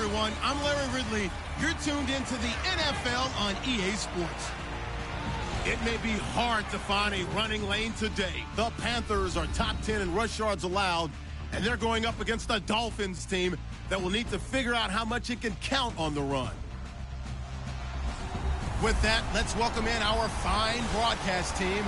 everyone. I'm Larry Ridley. You're tuned into the NFL on EA Sports. It may be hard to find a running lane today. The Panthers are top 10 in rush yards allowed, and they're going up against the Dolphins team that will need to figure out how much it can count on the run. With that, let's welcome in our fine broadcast team.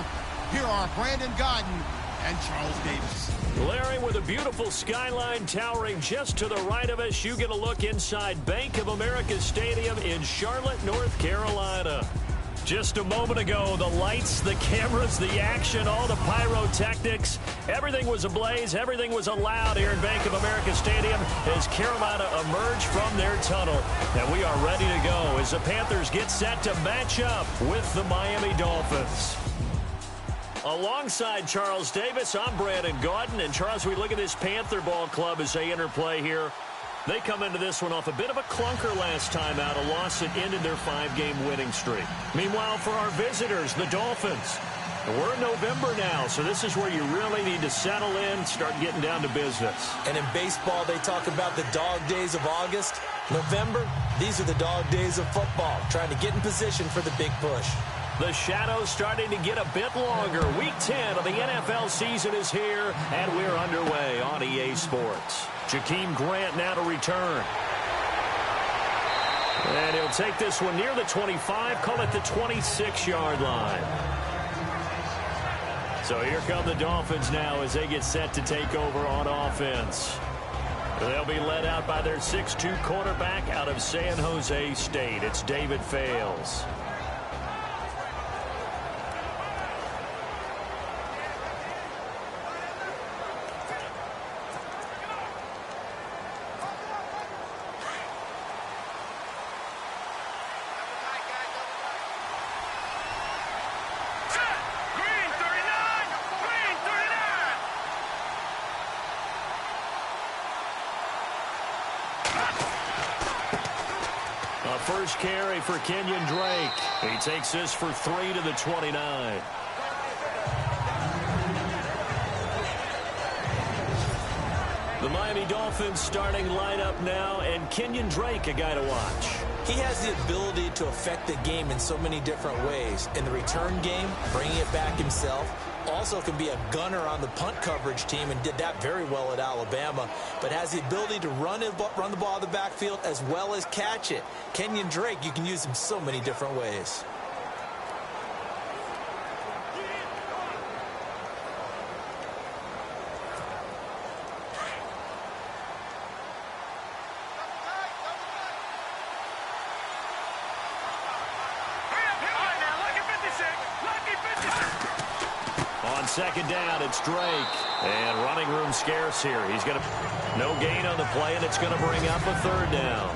Here are Brandon Godden and Charles Davis. Larry, with a beautiful skyline towering just to the right of us, you get a look inside Bank of America Stadium in Charlotte, North Carolina. Just a moment ago, the lights, the cameras, the action, all the pyrotechnics, everything was ablaze, everything was allowed here in Bank of America Stadium as Carolina emerged from their tunnel. And we are ready to go as the Panthers get set to match up with the Miami Dolphins. Alongside Charles Davis, I'm Brandon Godden. And Charles, we look at this Panther ball club as they interplay here. They come into this one off a bit of a clunker last time out, a loss that ended their 5-game winning streak. Meanwhile, for our visitors, the Dolphins, we're in November now, so this is where you really need to settle in, start getting down to business. And in baseball, they talk about the dog days of August. November, these are the dog days of football, trying to get in position for the big push. The shadows starting to get a bit longer. Week 10 of the NFL season is here, and we're underway on EA Sports. Jakeem Grant now to return. And he'll take this one near the 25, call it the 26-yard line. So here come the Dolphins now as they get set to take over on offense. They'll be led out by their 6'2 quarterback out of San Jose State. It's David Fales. First carry for Kenyon Drake. He takes this for 3 to the 29. The Miami Dolphins starting lineup now, and Kenyon Drake, a guy to watch. He has the ability to affect the game in so many different ways. In the return game, bringing it back himself. Also can be a gunner on the punt coverage team and did that very well at Alabama, but has the ability to run the ball out of the backfield as well as catch it. Kenyon Drake, you can use him so many different ways. Second down, it's Drake. And running room scarce here. He's going to no gain on the play, and it's going to bring up a third down.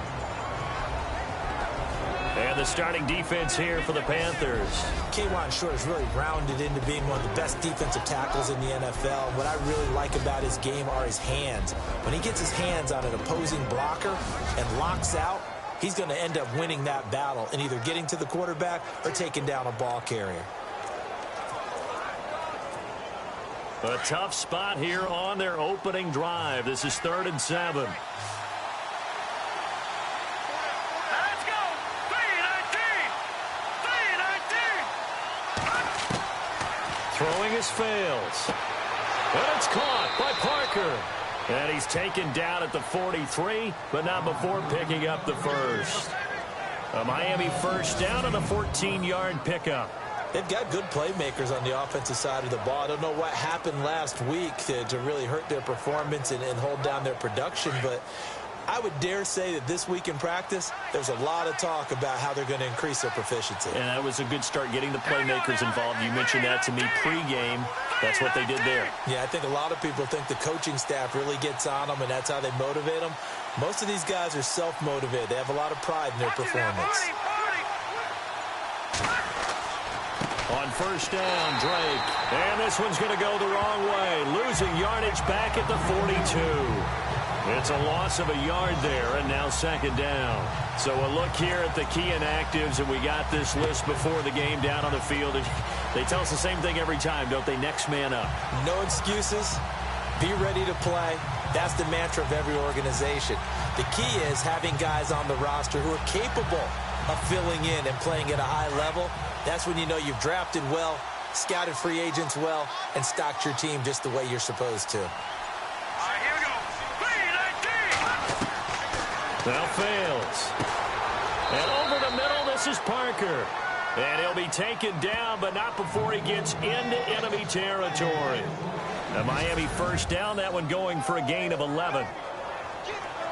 And the starting defense here for the Panthers. K'Wan Short has really rounded into being one of the best defensive tackles in the NFL. And what I really like about his game are his hands. When he gets his hands on an opposing blocker and locks out, he's going to end up winning that battle and either getting to the quarterback or taking down a ball carrier. A tough spot here on their opening drive. This is 3rd and 7. Let's go. 3-19. Throwing is Fales. And it's caught by Parker. And he's taken down at the 43, but not before picking up the first. A Miami first down and a 14-yard pickup. They've got good playmakers on the offensive side of the ball. I don't know what happened last week to really hurt their performance and hold down their production, but I would dare say that this week in practice, there's a lot of talk about how they're going to increase their proficiency. And that was a good start getting the playmakers involved. You mentioned that to me pregame. That's what they did there. Yeah, I think a lot of people think the coaching staff really gets on them, and that's how they motivate them. Most of these guys are self-motivated. They have a lot of pride in their performance. On first down, Drake. And this one's going to go the wrong way. Losing yardage back at the 42. It's a loss of a yard there, and now second down. So a look here at the key inactives, and we got this list before the game down on the field. And they tell us the same thing every time, don't they? Next man up. No excuses. Be ready to play. That's the mantra of every organization. The key is having guys on the roster who are capable of filling in and playing at a high level. That's when you know you've drafted well, scouted free agents well, and stocked your team just the way you're supposed to. All right, here we go. 3-19. Now fails. And over the middle, this is Parker. And he'll be taken down, but not before he gets into enemy territory. A Miami first down, that one going for a gain of 11.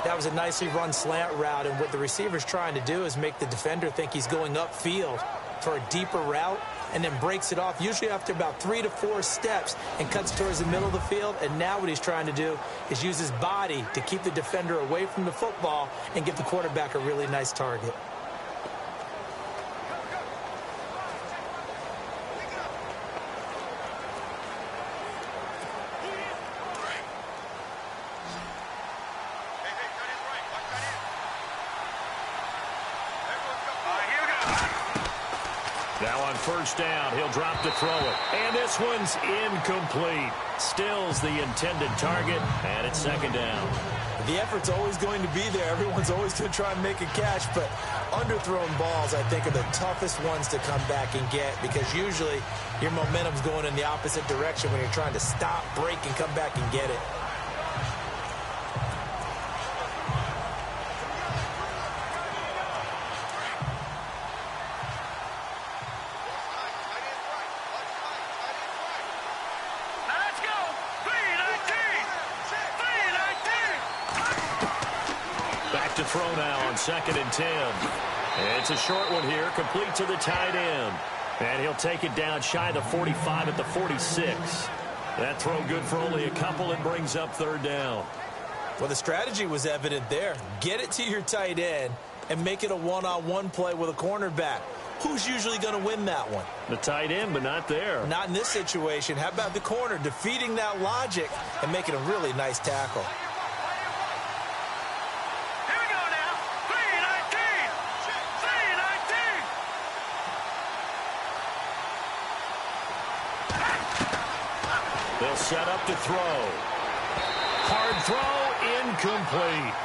That was a nicely run slant route, and what the receiver's trying to do is make the defender think he's going upfield for a deeper route, and then breaks it off, usually after about 3 to 4 steps, and cuts towards the middle of the field. And now what he's trying to do is use his body to keep the defender away from the football and give the quarterback a really nice target. Now on first down, he'll drop to throw it. And this one's incomplete. Stills the intended target, and it's second down. The effort's always going to be there. Everyone's always going to try and make a catch, but underthrown balls, I think, are the toughest ones to come back and get, because usually your momentum's going in the opposite direction when you're trying to stop, break, and come back and get it. To throw now on 2nd and 10. It's a short one here, complete to the tight end. And he'll take it down shy of the 45 at the 46. That throw good for only a couple and brings up third down. Well, the strategy was evident there. Get it to your tight end and make it a one-on-one play with a cornerback. Who's usually going to win that one? The tight end, but not there. Not in this situation. How about the corner defeating that logic and making a really nice tackle? They'll set up to throw. Hard throw, incomplete.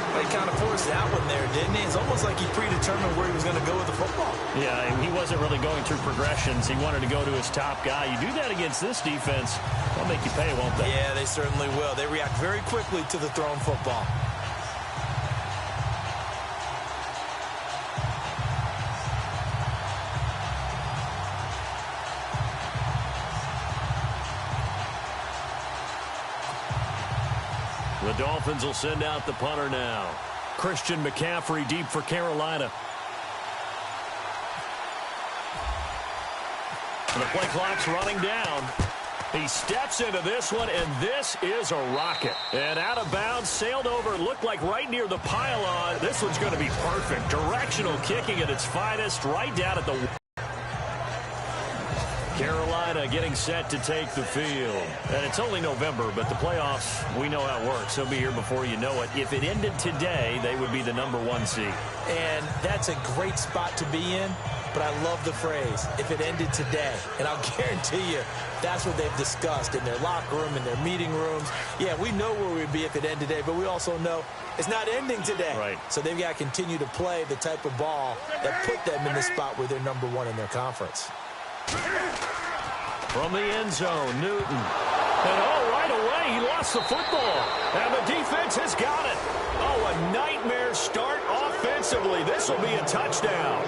Well, he kind of forced that one there, didn't he? It's almost like he predetermined where he was going to go with the football. Yeah, and he wasn't really going through progressions. He wanted to go to his top guy. You do that against this defense, they'll make you pay, won't they? Yeah, they certainly will. They react very quickly to the thrown football. The Dolphins will send out the punter now. Christian McCaffrey deep for Carolina. And the play clock's running down. He steps into this one, and this is a rocket. And out of bounds, sailed over, looked like right near the pylon. This one's going to be perfect. Directional kicking at its finest, right down at the... Carolina getting set to take the field. And it's only November, but the playoffs, we know how it works. They'll be here before you know it. If it ended today, they would be the #1 seed. And that's a great spot to be in, but I love the phrase, if it ended today. And I'll guarantee you, that's what they've discussed in their locker room, in their meeting rooms. Yeah, we know where we'd be if it ended today, but we also know it's not ending today. Right. So they've got to continue to play the type of ball that put them in the spot where they're #1 in their conference. From the end zone, Newton. And right away, he lost the football. And the defense has got it. Oh, a nightmare start offensively. This will be a touchdown.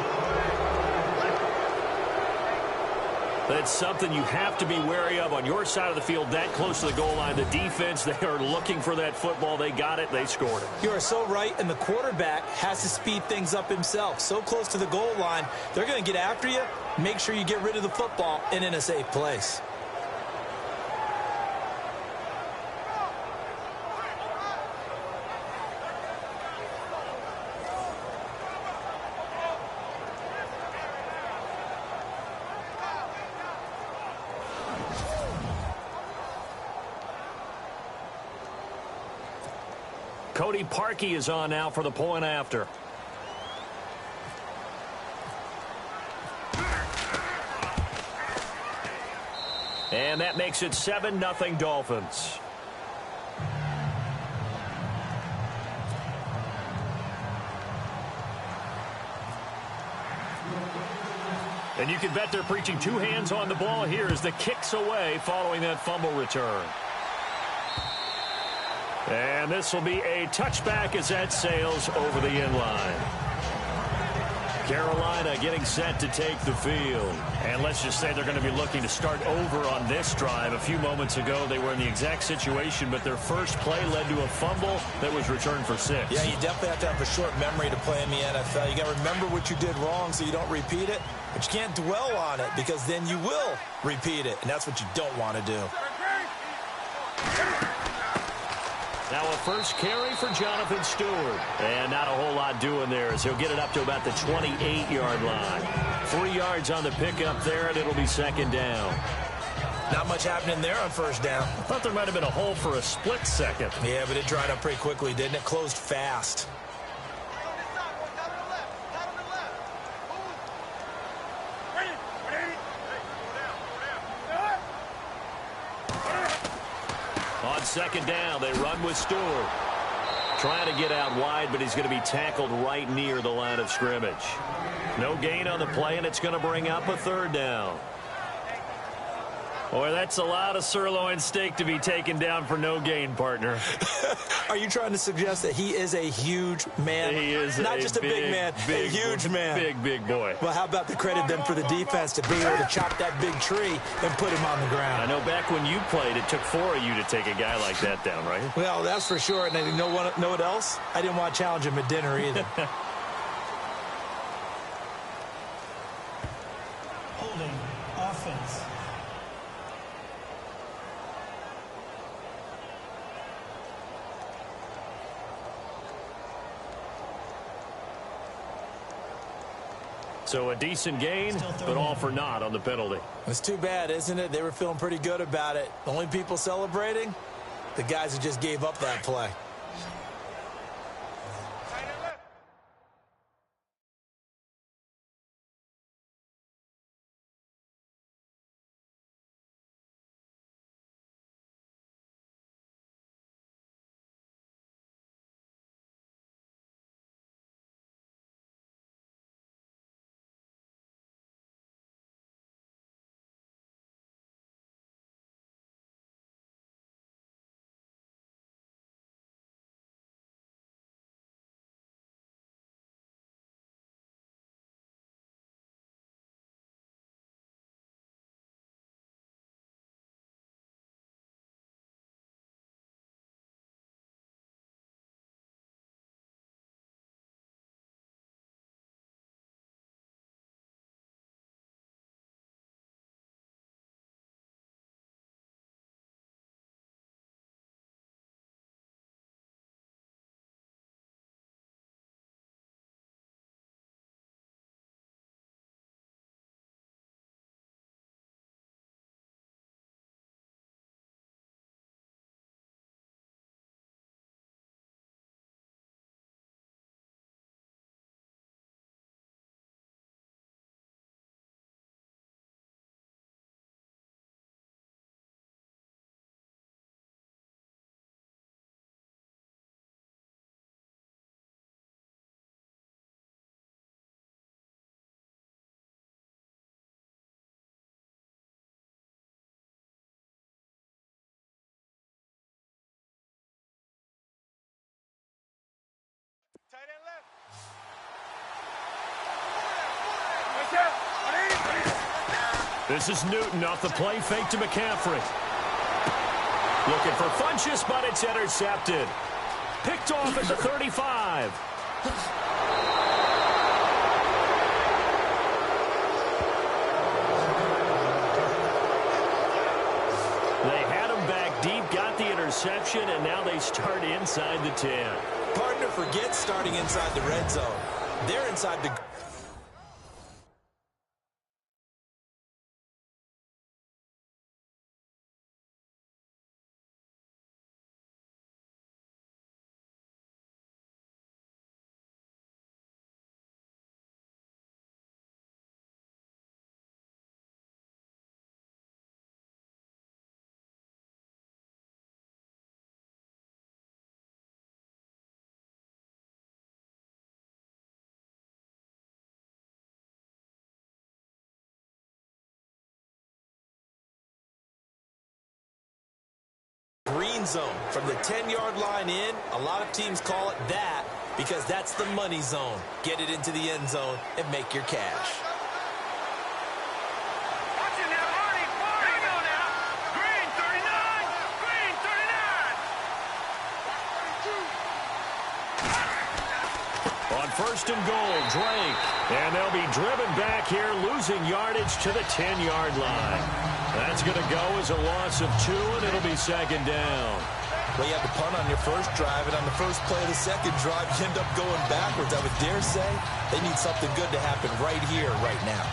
That's something you have to be wary of on your side of the field, that close to the goal line. The defense, they are looking for that football. They got it. They scored it. You are so right, and the quarterback has to speed things up himself. So close to the goal line, they're going to get after you. Make sure you get rid of the football and in a safe place. Cody Parkey is on now for the point after. And that makes it 7-0 Dolphins. And you can bet they're preaching two hands on the ball here as the kick's away following that fumble return. And this will be a touchback as that sails over the end line. Carolina getting set to take the field. And let's just say they're going to be looking to start over on this drive. A few moments ago, they were in the exact situation, but their first play led to a fumble that was returned for 6. Yeah, you definitely have to have a short memory to play in the NFL. You got to remember what you did wrong so you don't repeat it, but you can't dwell on it because then you will repeat it, and that's what you don't want to do. Now a first carry for Jonathan Stewart. And not a whole lot doing there as he'll get it up to about the 28-yard line. 3 yards on the pickup there, and it'll be second down. Not much happening there on first down. I thought there might have been a hole for a split second. Yeah, but it dried up pretty quickly, didn't it? Closed fast. On second down, they run with Stewart. Trying to get out wide, but he's going to be tackled right near the line of scrimmage. No gain on the play, and it's going to bring up a third down. Boy, that's a lot of sirloin steak to be taken down for no gain, partner. Are you trying to suggest that he is a huge man? He is not just a big man, a huge man. Big boy. Well, how about the credit then for the defense to be able to chop that big tree and put him on the ground? I know back when you played, it took 4 of you to take a guy like that down, right? Well, that's for sure. And you know what else? I didn't want to challenge him at dinner either. Holding offense. So a decent gain, but all for naught on the penalty. It's too bad, isn't it? They were feeling pretty good about it. The only people celebrating, the guys who just gave up that play. Tight end left. This is Newton off the play fake to McCaffrey. Looking for Funchess, but it's intercepted. Picked off at the 35. They had him back deep, got the interception, and now they start inside the 10. Partner forgets starting inside the red zone. They're inside the green zone. From the 10-yard line in, a lot of teams call it that because that's the money zone. Get it into the end zone and make your cash. On first and goal, Drake. And they'll be driven back here, losing yardage to the 10-yard line. That's going to go as a loss of 2, and it'll be second down. Well, you had to punt on your first drive, and on the first play of the second drive, you end up going backwards. I would dare say they need something good to happen right here, right now.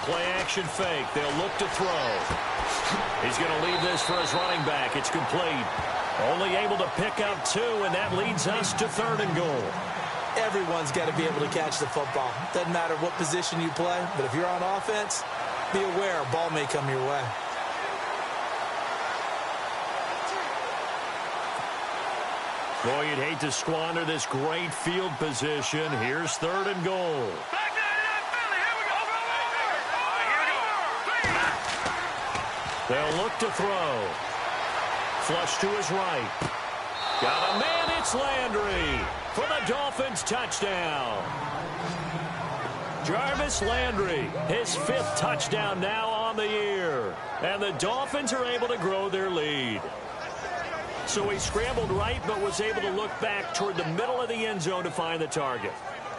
Play-action fake. They'll look to throw. He's going to leave this for his running back. It's complete. Only able to pick up 2, and that leads us to third and goal. Everyone's got to be able to catch the football. Doesn't matter what position you play, but if you're on offense, be aware a ball may come your way. Boy, you'd hate to squander this great field position. Here's third and goal. They'll look to throw. Flush to his right. Got a man, it's Landry for the Dolphins touchdown. Jarvis Landry, his 5th touchdown now on the year. And the Dolphins are able to grow their lead. So he scrambled right, but was able to look back toward the middle of the end zone to find the target.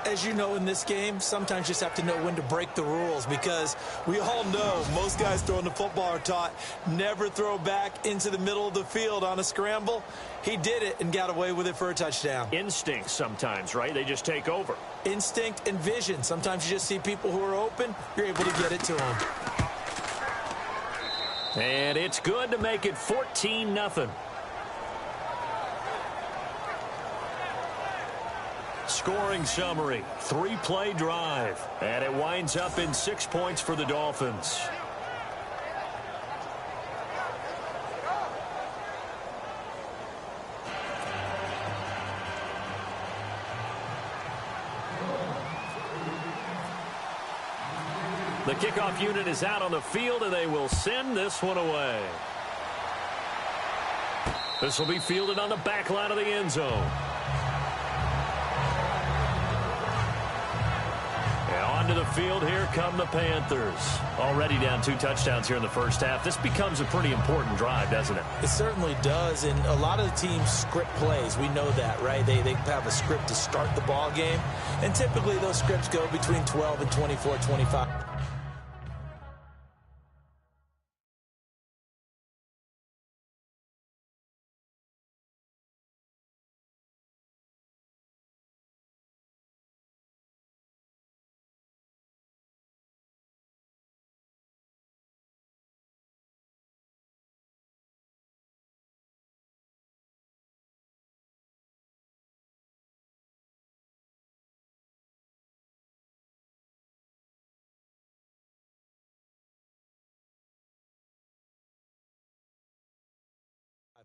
As you know, in this game, sometimes you just have to know when to break the rules because we all know most guys throwing the football are taught never throw back into the middle of the field on a scramble. He did it and got away with it for a touchdown. Instinct sometimes, right? They just take over. Instinct and vision. Sometimes you just see people who are open, you're able to get it to them. And it's good to make it 14-0. Scoring summary, 3-play drive, and it winds up in 6 points for the Dolphins. The kickoff unit is out on the field, and they will send this one away. This will be fielded on the back line of the end zone. Onto the field, here come the Panthers. Already down 2 touchdowns here in the first half. This becomes a pretty important drive, doesn't it? It certainly does, and a lot of the teams script plays. We know that, right? They have a script to start the ball game, and typically those scripts go between 12 and 24, 25.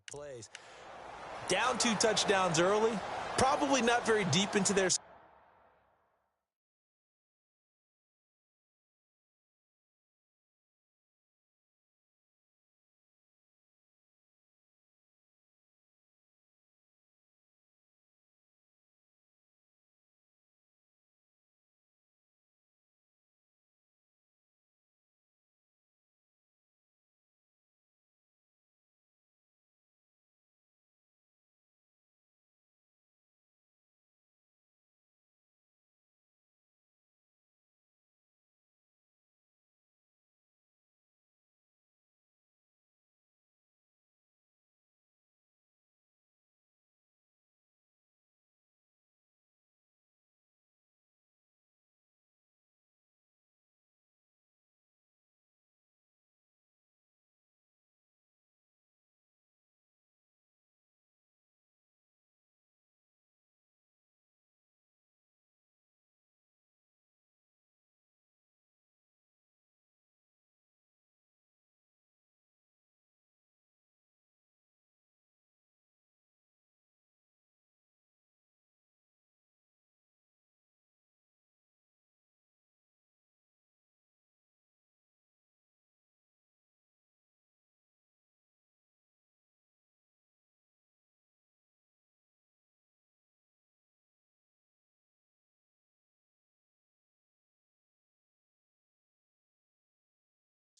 Plays. Down 2 touchdowns early, probably not very deep into their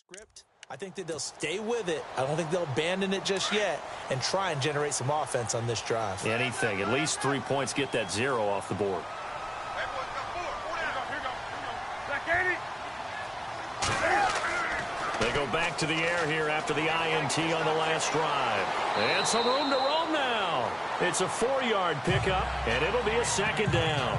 script. I think that they'll stay with it. I don't think they'll abandon it just yet and try and generate some offense on this drive. Anything. At least 3 points, get that 0 off the board. They go back to the air here after the INT on the last drive. And some room to roam now. It's a 4-yard pickup, and it'll be a second down.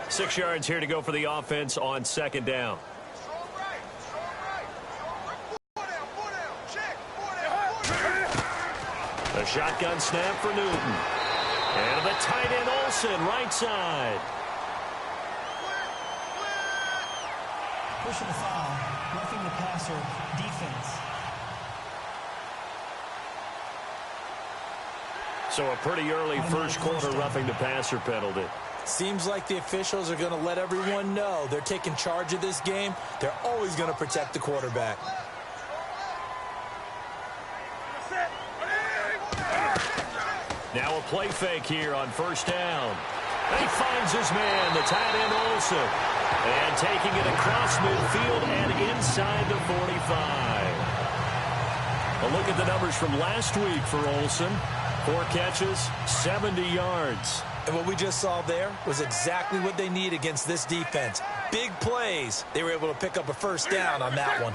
Six yards here to go for the offense on second down. A shotgun snap for Newton. And the tight end Olsen, right side. Pushing the foul, roughing the passer, defense. So a pretty early first quarter roughing the passer penalty. Seems like the officials are going to let everyone know they're taking charge of this game. They're always going to protect the quarterback. Now a play fake here on first down. And he finds his man, the tight end Olsen. And taking it across midfield and inside the 45. A look at the numbers from last week for Olsen. 4 catches, 70 yards. And what we just saw there was exactly what they need against this defense. Big plays. They were able to pick up a first down on that one.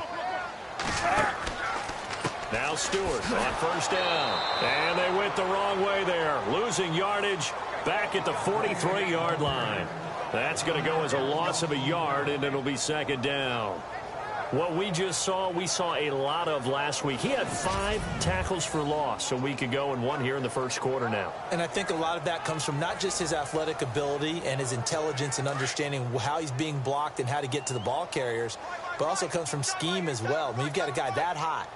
Now Stewart on first down. And they went the wrong way there. Losing yardage back at the 43-yard line. That's going to go as a loss of a yard, and it'll be second down. What we just saw, we saw a lot of last week. He had 5 tackles for loss a week ago and 1 here in the first quarter now. And I think a lot of that comes from not just his athletic ability and his intelligence and understanding how he's being blocked and how to get to the ball carriers, but also comes from scheme as well. I mean, you've got a guy that hot,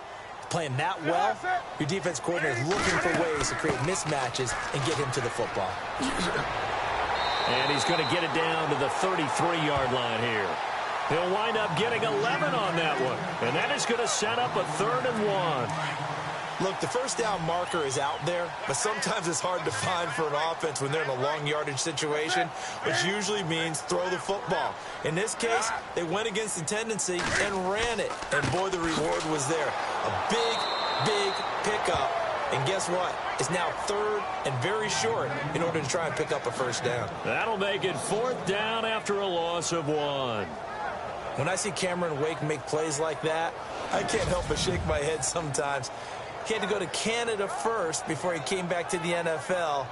playing that well, your defense coordinator is looking for ways to create mismatches and get him to the football. And he's going to get it down to the 33-yard line here. He'll wind up getting 11 on that one. And that is going to set up a 3rd and 1. Look, the first down marker is out there, but sometimes it's hard to find for an offense when they're in a long yardage situation, which usually means throw the football. In this case, they went against the tendency and ran it. And boy, the reward was there. A big, big pickup. And guess what? It's now 3rd and very short in order to try and pick up a first down. That'll make it 4th down after a loss of 1. When I see Cameron Wake make plays like that, I can't help but shake my head sometimes. He had to go to Canada first before he came back to the NFL,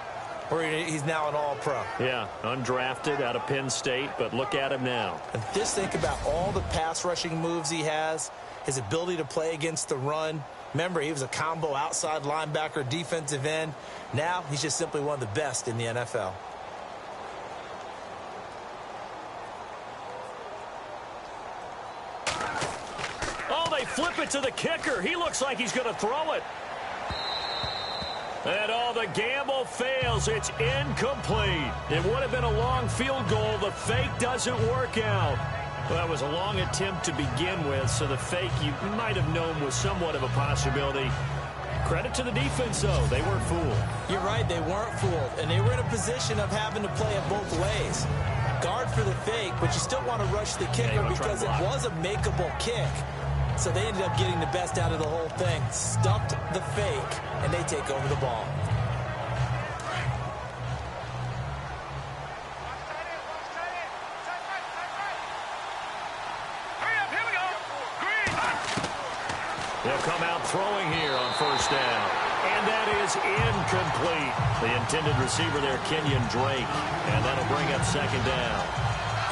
where he's now an all-pro. Yeah, undrafted out of Penn State, but look at him now. And just think about all the pass-rushing moves he has, his ability to play against the run. Remember, he was a combo outside linebacker, defensive end. Now he's just simply one of the best in the NFL. Oh, they flip it to the kicker. He looks like he's going to throw it. And the gamble fails. It's incomplete. It would have been a long field goal. The fake doesn't work out. Well, that was a long attempt to begin with, so the fake you might have known was somewhat of a possibility. Credit to the defense, though. They weren't fooled. You're right, they weren't fooled. And they were in a position of having to play it both ways. Guard for the fake, but you still want to rush the kicker because it was a makeable kick. So they ended up getting the best out of the whole thing. Stuffed the fake, and they take over the ball. They'll come out throwing here on first down. And that is incomplete. The intended receiver there, Kenyon Drake. And that'll bring up second down.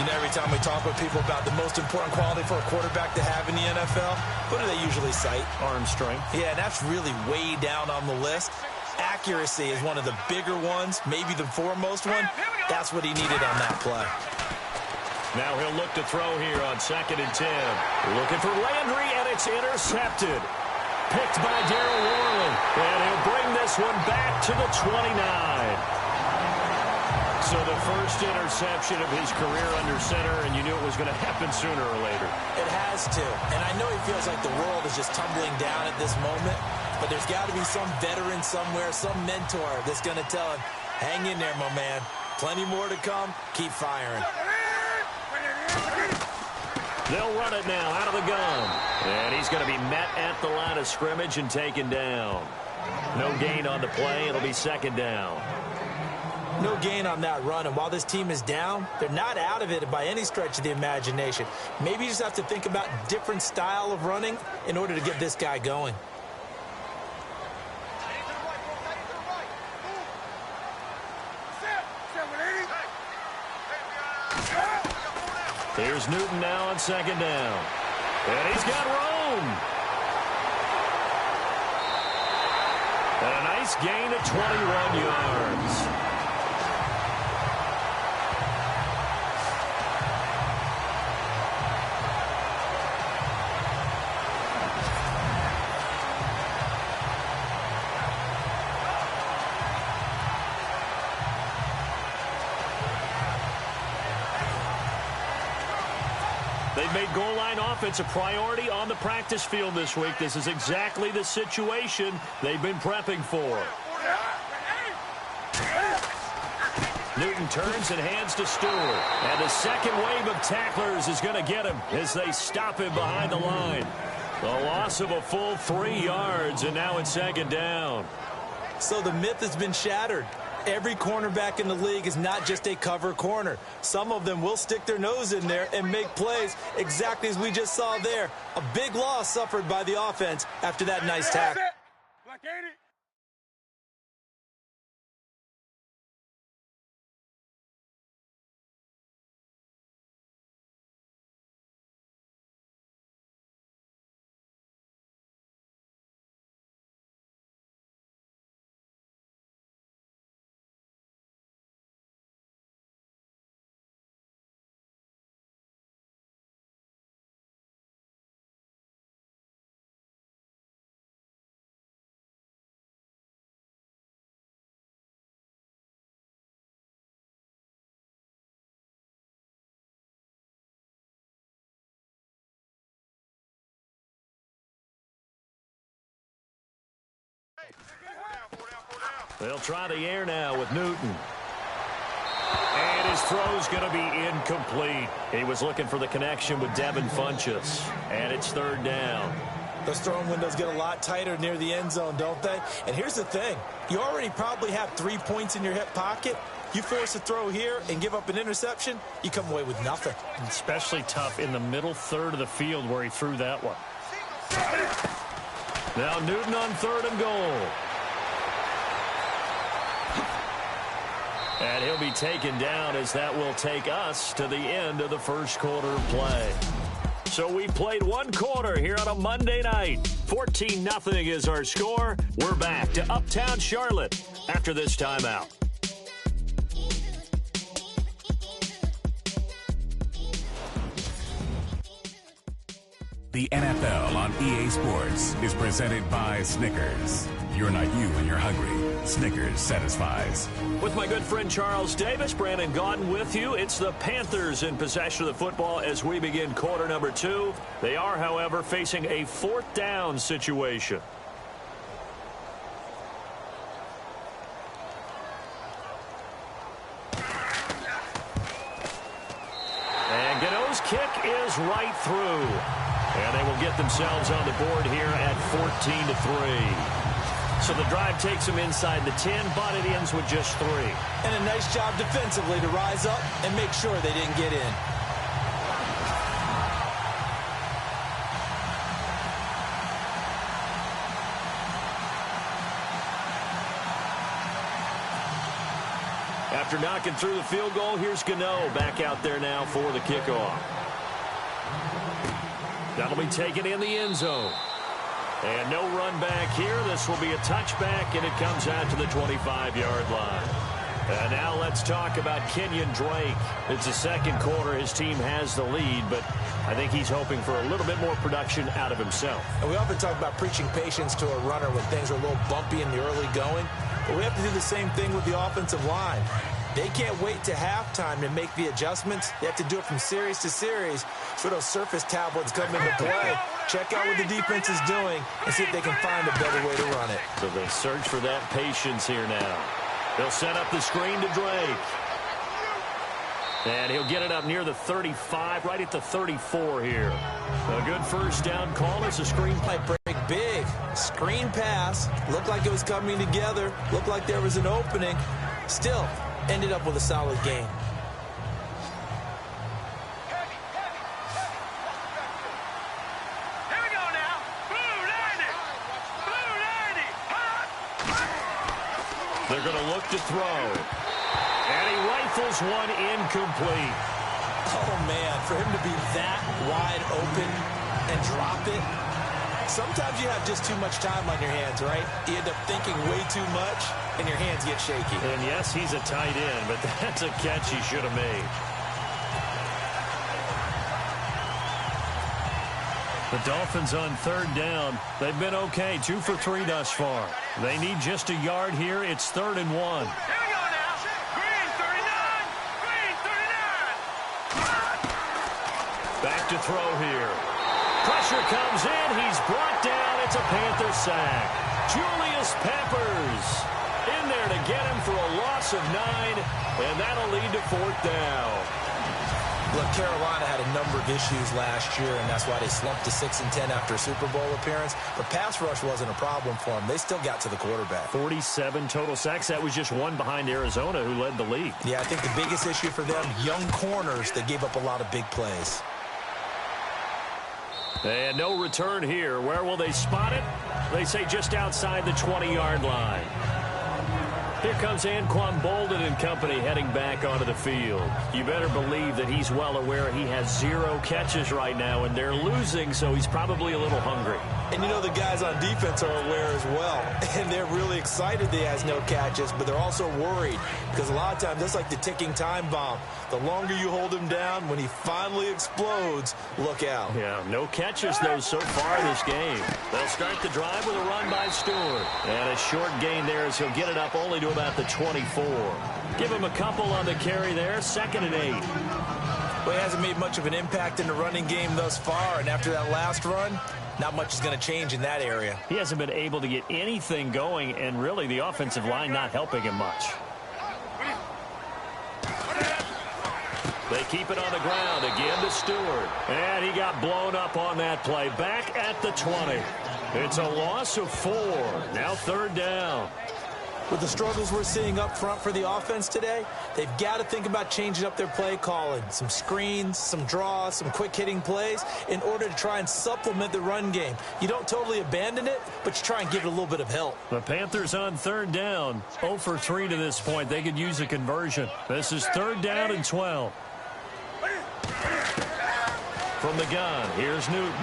You know, every time we talk with people about the most important quality for a quarterback to have in the NFL, what do they usually cite? Arm strength. Yeah, that's really way down on the list. Accuracy is one of the bigger ones, maybe the foremost one. That's what he needed on that play. Now he'll look to throw here on 2nd and 10. Looking for Landry, and it's intercepted. Picked by Darryl Worley. And he'll bring this one back to the 29. So the first interception of his career under center, and you knew it was going to happen sooner or later. It has to. And I know he feels like the world is just tumbling down at this moment, but there's got to be some veteran somewhere, some mentor that's going to tell him, hang in there, my man. Plenty more to come. Keep firing. They'll run it now out of the gun. And he's going to be met at the line of scrimmage and taken down. No gain on the play. It'll be second down. No gain on that run, and while this team is down, they're not out of it by any stretch of the imagination. Maybe you just have to think about different style of running in order to get this guy going. Here's Newton now on second down. And he's got room. And a nice gain of 21 yards. They've made goal line offense a priority on the practice field this week. This is exactly the situation they've been prepping for. Newton turns and hands to Stewart. And the second wave of tacklers is going to get him as they stop him behind the line. The loss of a full 3 yards, and now it's second down. So the myth has been shattered. Every cornerback in the league is not just a cover corner. Some of them will stick their nose in there and make plays exactly as we just saw there. A big loss suffered by the offense after that nice tackle. They'll try the air now with Newton. And his throw's going to be incomplete. He was looking for the connection with Devin Funchess. And it's third down. Those throwing windows get a lot tighter near the end zone, don't they? And here's the thing. You already probably have 3 points in your hip pocket. You force a throw here and give up an interception, you come away with nothing. Especially tough in the middle third of the field where he threw that one. Now Newton on 3rd and goal. And he'll be taken down as that will take us to the end of the first quarter of play. So we played 1 quarter here on a Monday night. 14-0 is our score. We're back to Uptown Charlotte after this timeout. The NFL on EA Sports is presented by Snickers. You're not you when you're hungry. Snickers satisfies. With my good friend Charles Davis, Brandon Gaudin with you. It's the Panthers in possession of the football as we begin quarter number 2. They are, however, facing a 4th down situation. And Gano's kick is right through. And they will get themselves on the board here at 14-3. So the drive takes them inside the 10, but it ends with just 3. And a nice job defensively to rise up and make sure they didn't get in. After knocking through the field goal, here's Gano back out there now for the kickoff. That'll be taken in the end zone. And no run back here. This will be a touchback, and it comes out to the 25-yard line. And now let's talk about Kenyon Drake. It's the second quarter. His team has the lead, but I think he's hoping for a little bit more production out of himself. And we often talk about preaching patience to a runner when things are a little bumpy in the early going, but we have to do the same thing with the offensive line. They can't wait to halftime to make the adjustments. They have to do it from series to series so those surface tablets come into play. Check out what the defense is doing and see if they can find a better way to run it. So they search for that patience here now. They'll set up the screen to Drake. And he'll get it up near the 35, right at the 34 here. A good first down call as a screen play. Break big. Screen pass. Looked like it was coming together. Looked like there was an opening. Still ended up with a solid game. Here we go now. Blue 90. Blue 90. They're going to look to throw. And he rifles one incomplete. Oh, man, for him to be that wide open and drop it. Sometimes you have just too much time on your hands, right? You end up thinking way too much, and your hands get shaky. And yes, he's a tight end, but that's a catch he should have made. The Dolphins on 3rd down. They've been okay, 2 for 3 thus far. They need just a yard here. It's 3rd and 1. Here we go now. Green 39. Green 39. Back to throw here. Pressure comes in. He's brought down. It's a Panther sack. Julius Peppers in there to get him for a loss of 9, and that'll lead to 4th down. Look, Carolina had a number of issues last year, and that's why they slumped to 6-10 after a Super Bowl appearance. But pass rush wasn't a problem for them. They still got to the quarterback. 47 total sacks. That was just one behind Arizona, who led the league. Yeah, I think the biggest issue for them, young corners that gave up a lot of big plays. And no return here. Where will they spot it? They say just outside the 20-yard line. Here comes Anquan Bolden and company heading back onto the field. You better believe that he's well aware he has 0 catches right now, and they're losing, so he's probably a little hungry. And you know the guys on defense are aware as well. And they're really excited that he has no catches, but they're also worried because a lot of times that's like the ticking time bomb. The longer you hold him down, when he finally explodes, look out. Yeah, no catches, though, so far this game. They'll start the drive with a run by Stewart. And a short gain there as he'll get it up only to about the 24. Give him a couple on the carry there, 2nd and 8. Well, he hasn't made much of an impact in the running game thus far, and after that last run, not much is going to change in that area. He hasn't been able to get anything going, and really the offensive line not helping him much. They keep it on the ground again to Stewart. And he got blown up on that play. Back at the 20. It's a loss of 4. Now 3rd down. With the struggles we're seeing up front for the offense today, they've got to think about changing up their play calling. Some screens, some draws, some quick-hitting plays in order to try and supplement the run game. You don't totally abandon it, but you try and give it a little bit of help. The Panthers on 3rd down. 0 for 3 to this point. They could use a conversion. This is 3rd down and 12. From the gun, here's Newton.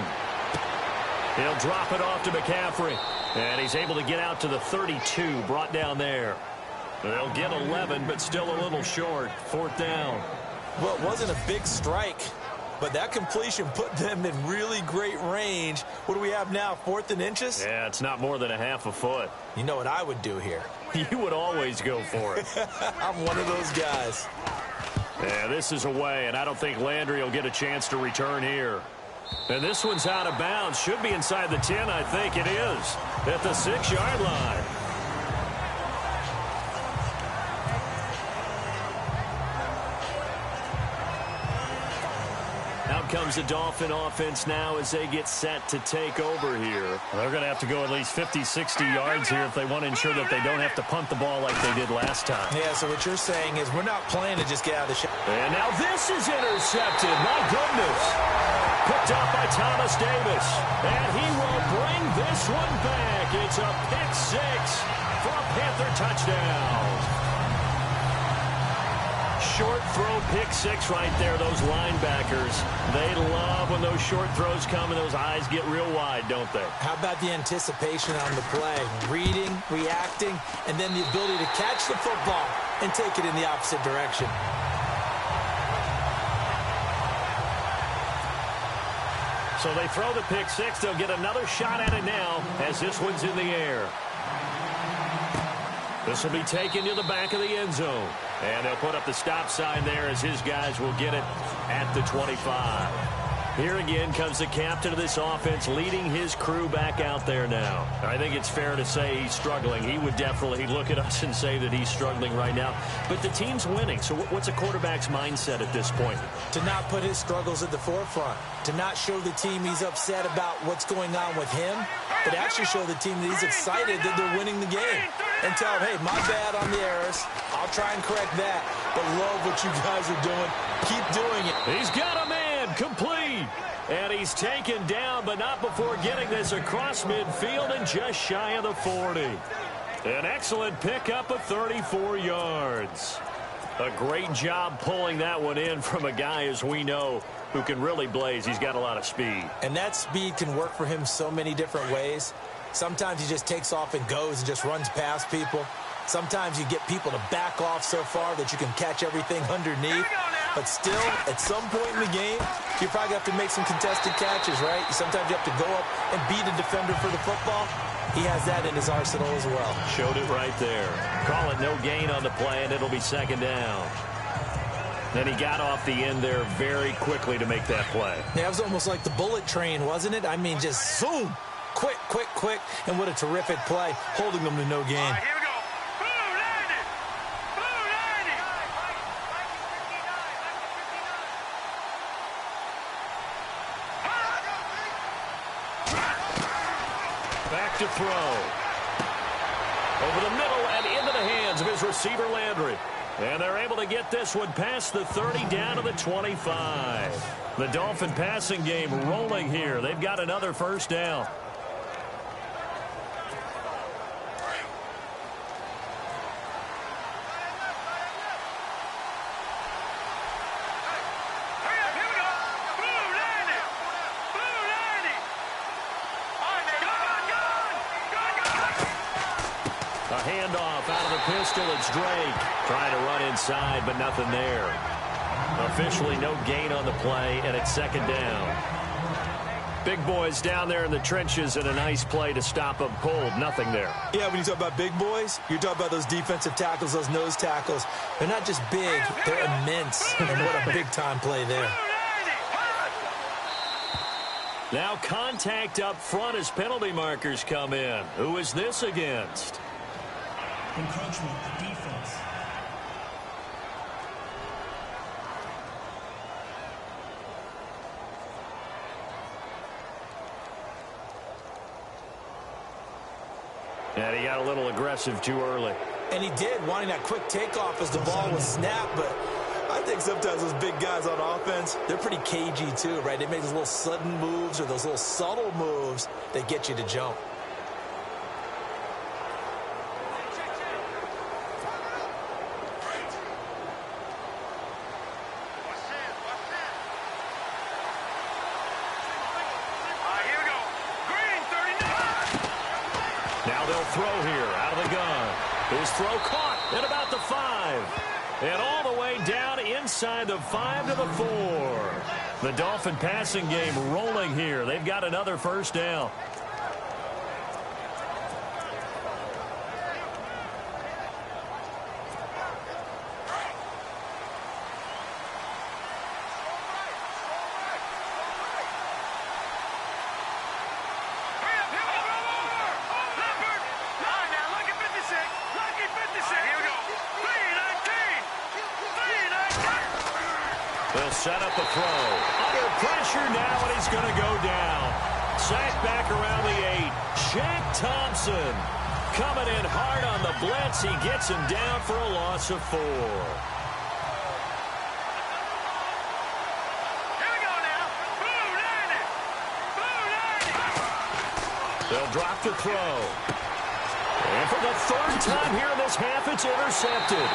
He'll drop it off to McCaffrey. And he's able to get out to the 32, brought down there. They'll get 11, but still a little short. 4th down. Well, it wasn't a big strike, But that completion put them in really great range. What do we have now, 4th and inches? Yeah, it's not more than a half a foot. You know what I would do here? You would always go for it. I'm one of those guys. Yeah, this is away, and I don't think Landry will get a chance to return here. And this one's out of bounds. Should be inside the 10, I think it is. At the 6-yard line. Out comes the Dolphin offense now as they get set to take over here. They're going to have to go at least 50, 60 yards here if they want to ensure that they don't have to punt the ball like they did last time. Yeah, so what you're saying is we're not playing to just get out of the shot. And now this is intercepted. My goodness. Picked up by Thomas Davis. And he will bring this one back. It's a pick 6 for a Panther touchdown. Short throw pick 6 right there, those linebackers. They love when those short throws come and those eyes get real wide, don't they? How about the anticipation on the play? Reading, reacting, and then the ability to catch the football and take it in the opposite direction. So they throw the pick 6. They'll get another shot at it now as this one's in the air. This will be taken to the back of the end zone. And they'll put up the stop sign there as his guys will get it at the 25. Here again comes the captain of this offense leading his crew back out there now. I think it's fair to say he's struggling. He would definitely look at us and say that he's struggling right now. But the team's winning, so what's a quarterback's mindset at this point? To not put his struggles at the forefront. To not show the team he's upset about what's going on with him, but actually show the team that he's excited that they're winning the game. And tell them, hey, my bad on the errors. I'll try and correct that. But love what you guys are doing. Keep doing it. He's got a man complete. And he's taken down, but not before getting this across midfield and just shy of the 40. An excellent pickup of 34 yards. A great job pulling that one in from a guy, as we know, who can really blaze. He's got a lot of speed. And that speed can work for him so many different ways. Sometimes he just takes off and goes and just runs past people. Sometimes you get people to back off so far that you can catch everything underneath. But still, at some point in the game, you probably have to make some contested catches, right? Sometimes you have to go up and beat a defender for the football. He has that in his arsenal as well. Showed it right there. Call it no gain on the play, and it'll be 2nd down. Then he got off the end there very quickly to make that play. Yeah, it was almost like the bullet train, wasn't it? I mean, just zoom. Quick, quick, quick. And what a terrific play, holding them to no gain. Here we go. Blue landed. Blue landed. Back to throw. Over the middle and into the hands of his receiver, Landry. And they're able to get this one past the 30 down to the 25. The Dolphin passing game rolling here. They've got another 1st down. Pistol, it's Drake trying to run inside, but nothing there. Officially no gain on the play, and it's 2nd down. Big boys down there in the trenches, and a nice play to stop them cold. Nothing there. Yeah, when you talk about big boys, you're talking about those defensive tackles, those nose tackles. They're not just big, they're immense. And what a big-time play there. Now contact up front as penalty markers come in. Who is this against? Encroachment, defense. And he got a little aggressive too early. And he did, wanting that quick takeoff as the ball was snapped. But I think sometimes those big guys on offense, they're pretty cagey too, right? They make those little sudden moves or those little subtle moves that get you to jump. Throw here out of the gun. His throw caught at about the 5. And all the way down inside the 5 to the 4. The Dolphin passing game rolling here. They've got another first down. They'll set up the throw. Under pressure now, and he's going to go down. Sacked back around the 8. Shaq Thompson coming in hard on the blitz. He gets him down for a loss of 4. Here we go now. Blue 90. Blue 90. They'll drop the throw. And for the third time here in this half, it's intercepted.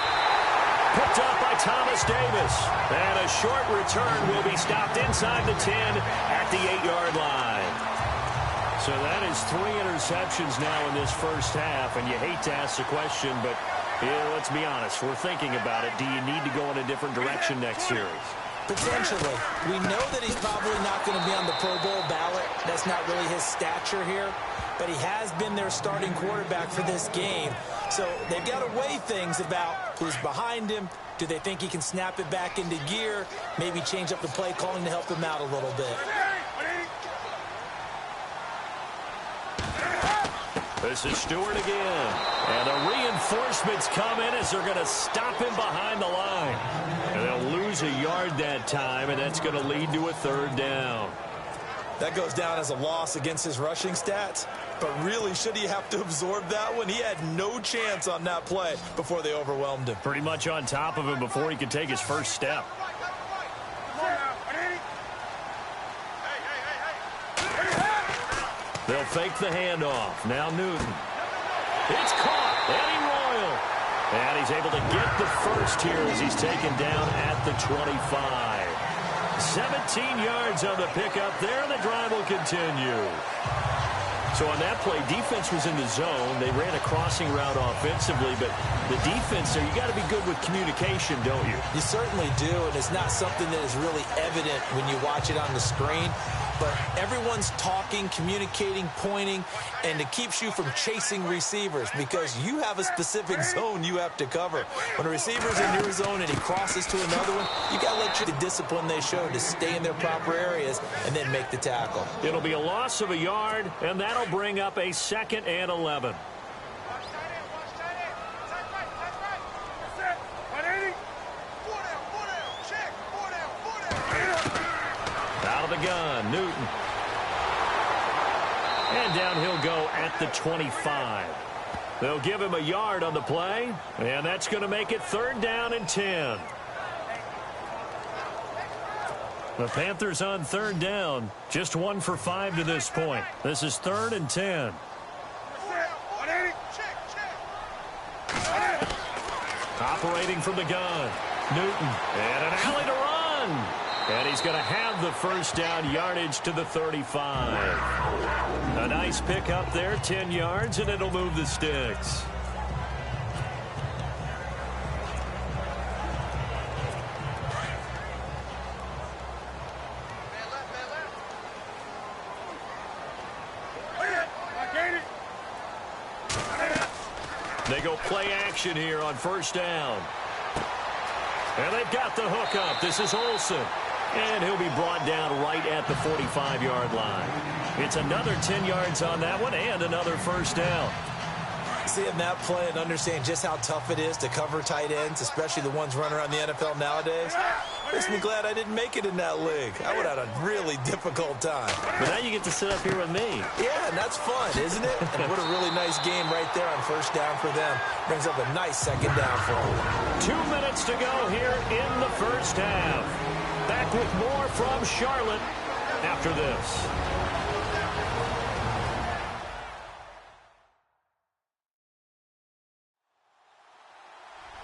Picked up by Thomas Davis. And a short return will be stopped inside the 10 at the 8-yard line. So that is 3 interceptions now in this first half. And you hate to ask the question, but let's be honest. We're thinking about it. Do you need to go in a different direction next series? Potentially. We know that he's probably not going to be on the Pro Bowl ballot. That's not really his stature here. But he has been their starting quarterback for this game. So they've got to weigh things about who's behind him. Do they think he can snap it back into gear? Maybe change up the play calling to help him out a little bit. This is Stewart again. And the reinforcements come in as they're going to stop him behind the line. And they'll lose a yard that time, and that's going to lead to a third down. That goes down as a loss against his rushing stats. But really, should he have to absorb that one? He had no chance on that play before they overwhelmed him. Pretty much on top of him before he could take his first step. They'll fake the handoff. Now Newton. It's caught. Eddie Royal. And he's able to get the first here as he's taken down at the 25. 17 yards on the pickup there, and the drive will continue. So on that play, defense was in the zone. They ran a crossing route offensively, but the defense there, you got to be good with communication, don't you? You certainly do, and it's not something that is really evident when you watch it on the screen. But everyone's talking, communicating, pointing, and it keeps you from chasing receivers because you have a specific zone you have to cover. When a receiver's in your zone and he crosses to another one, you got to let you the discipline they show to stay in their proper areas and then make the tackle. It'll be a loss of a yard, and that'll bring up a 2nd and 11. Gun, Newton. And down he'll go at the 25. They'll give him a yard on the play, and that's going to make it 3rd down and 10. The Panthers on 3rd down, just 1 for 5 to this point. This is 3rd and 10. Operating from the gun, Newton, and an alley to run. And he's going to have the first down yardage to the 35. A nice pick up there, 10 yards, and it'll move the sticks. They go play action here on 1st down. And they've got the hook up. This is Olsen. And he'll be brought down right at the 45-yard line. It's another 10 yards on that one and another first down. Seeing that play and understanding just how tough it is to cover tight ends, especially the ones running around the NFL nowadays, makes me glad I didn't make it in that league. I would have had a really difficult time. But now you get to sit up here with me. Yeah, and that's fun, isn't it? And what a really nice game right there on 1st down for them. Brings up a nice 2nd down for them. 2 minutes to go here in the first half. Back with more from Charlotte after this.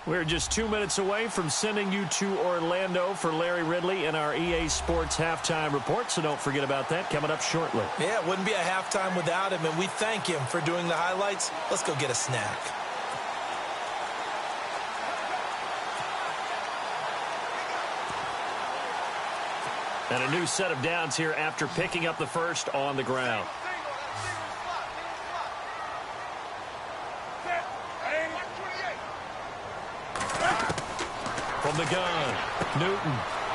We're just 2 minutes away from sending you to Orlando for Larry Ridley and our EA Sports Halftime Report, so don't forget about that coming up shortly. Yeah, it wouldn't be a halftime without him, and we thank him for doing the highlights. Let's go get a snack. And a new set of downs here after picking up the first on the ground. From the gun, Newton.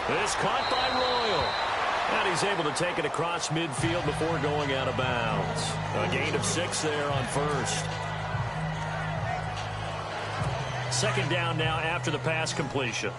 This caught by Royal. And he's able to take it across midfield before going out of bounds. A gain of 6 there on first. Second down now after the pass completion.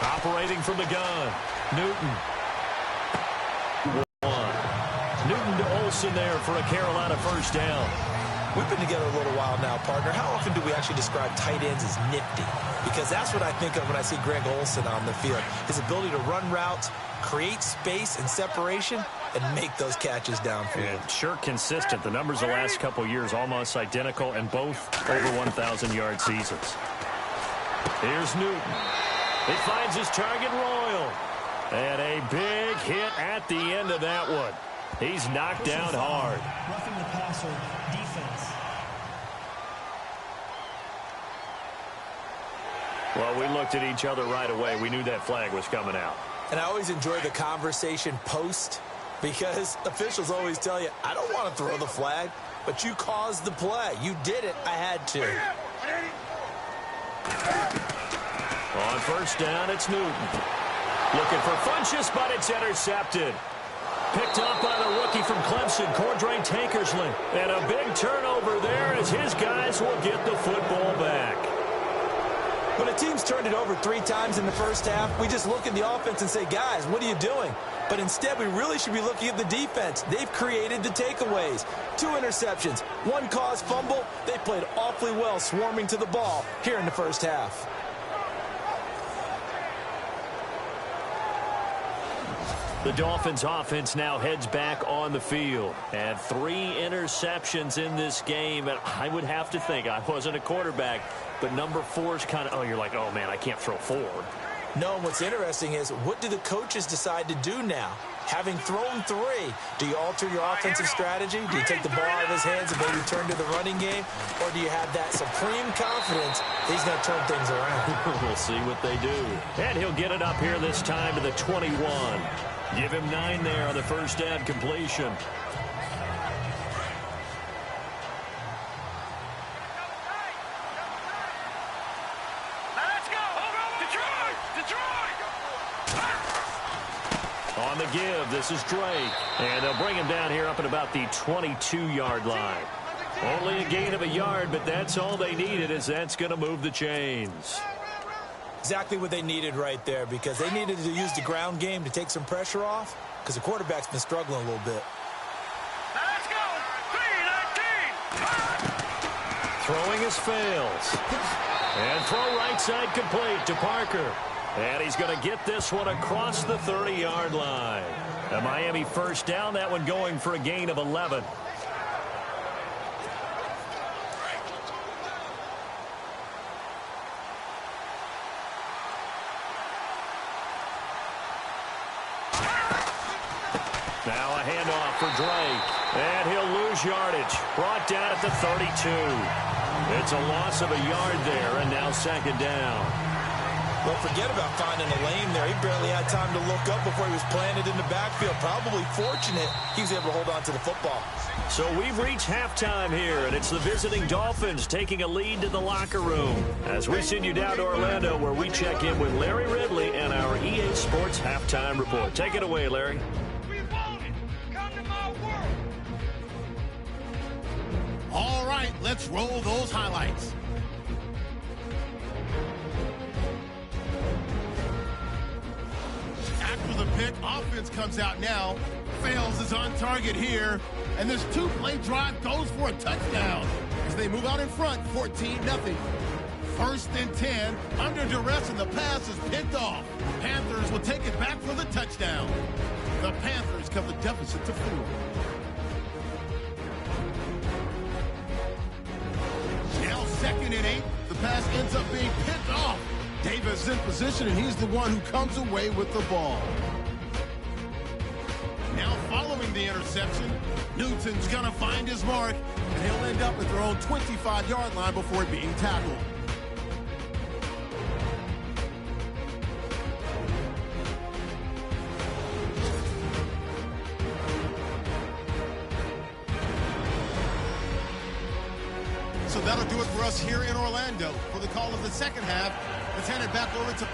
Operating from the gun, Newton. Newton to Olsen there for a Carolina first down. We've been together a little while now, partner. How often do we actually describe tight ends as nifty? Because that's what I think of when I see Greg Olsen on the field. His ability to run routes, create space and separation, and make those catches downfield. And sure consistent. The numbers the last couple of years almost identical, and both over 1,000-yard seasons. Here's Newton. He finds his target, Royal. And a big hit at the end of that one. He's knocked down hard. Roughing the passer, defense. Well, we looked at each other right away. We knew that flag was coming out. And I always enjoy the conversation post, because officials always tell you, I don't want to throw the flag, but you caused the play. You did it. I had to. On first down, it's Newton. Looking for Funchess, but it's intercepted. Picked up by the rookie from Clemson, Cordray Tankersley. And a big turnover there as his guys will get the football back. When a team's turned it over 3 times in the first half, we just look at the offense and say, guys, what are you doing? But instead, we really should be looking at the defense. They've created the takeaways. 2 interceptions, 1 caused fumble. They played awfully well swarming to the ball here in the first half. The Dolphins offense now heads back on the field. And 3 interceptions in this game. And I would have to think, I wasn't a quarterback, but number 4 is kind of, you're like, oh, man, I can't throw 4. No, what's interesting is, what do the coaches decide to do now? Having thrown 3, do you alter your offensive strategy? Do you take the ball out of his hands and maybe turn to the running game? Or do you have that supreme confidence that he's going to turn things around? We'll see what they do. And he'll get it up here this time to the 21. Give him 9 there on the first down completion. Let's go! Detroit! Detroit! On the give, this is Drake. And they'll bring him down here up at about the 22-yard line. Only a gain of a yard, but that's all they needed, as that's going to move the chains. Exactly what they needed right there, because they needed to use the ground game to take some pressure off, because the quarterback's been struggling a little bit. Let's go. 3-19. Throwing his fails. And throw right side complete to Parker. And he's going to get this one across the 30-yard line. A Miami first down, that one going for a gain of 11. Now a handoff for Drake. And he'll lose yardage. Brought down at the 32. It's a loss of a yard there, and now second down. Well, forget about finding a lane there. He barely had time to look up before he was planted in the backfield. Probably fortunate he was able to hold on to the football. So we've reached halftime here, and it's the visiting Dolphins taking a lead to the locker room. As we send you down to Orlando, where we check in with Larry Ridley and our EA Sports Halftime Report. Take it away, Larry. We want it. Come to my world. All right, let's roll those highlights. After the pick, offense comes out now. Fails is on target here. And this two-play drive goes for a touchdown. As they move out in front, 14-0. First and 10. Under duress, and the pass is picked off. Panthers will take it back for the touchdown. The Panthers cut the deficit to 4. Now second and 8. The pass ends up being picked off. Davis in position, and he's the one who comes away with the ball. Now following the interception, Newton's going to find his mark, and he'll end up at their own 25-yard line before being tackled. So that'll do it for us here in Orlando. For the call of the second half, let's hand it back over to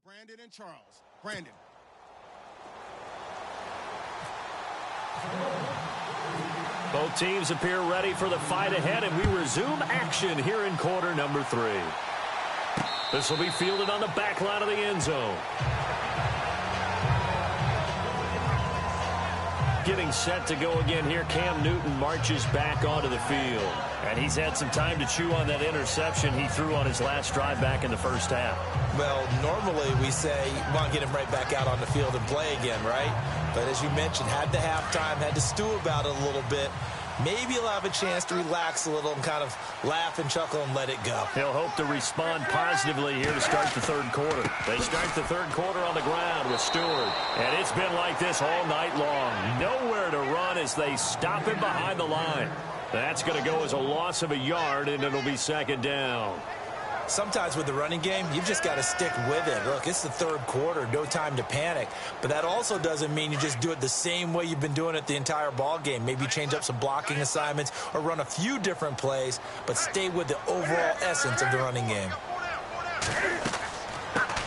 Brandon and Charles. Brandon. Both teams appear ready for the fight ahead, and we resume action here in quarter number 3. This will be fielded on the back line of the end zone. Getting set to go again here, Cam Newton marches back onto the field. And he's had some time to chew on that interception he threw on his last drive back in the first half. Well, normally we say you want to get him right back out on the field and play again, right? But as you mentioned, had the halftime, had to stew about it a little bit. Maybe he'll have a chance to relax a little and kind of laugh and chuckle and let it go. He'll hope to respond positively here to start the third quarter. They start the third quarter on the ground with Stewart. And it's been like this all night long. Nowhere to run as they stop him behind the line. That's going to go as a loss of a yard, and it'll be second down. Sometimes with the running game, you've just got to stick with it. Look, it's the third quarter, no time to panic. But that also doesn't mean you just do it the same way you've been doing it the entire ball game. Maybe change up some blocking assignments or run a few different plays, but stay with the overall essence of the running game.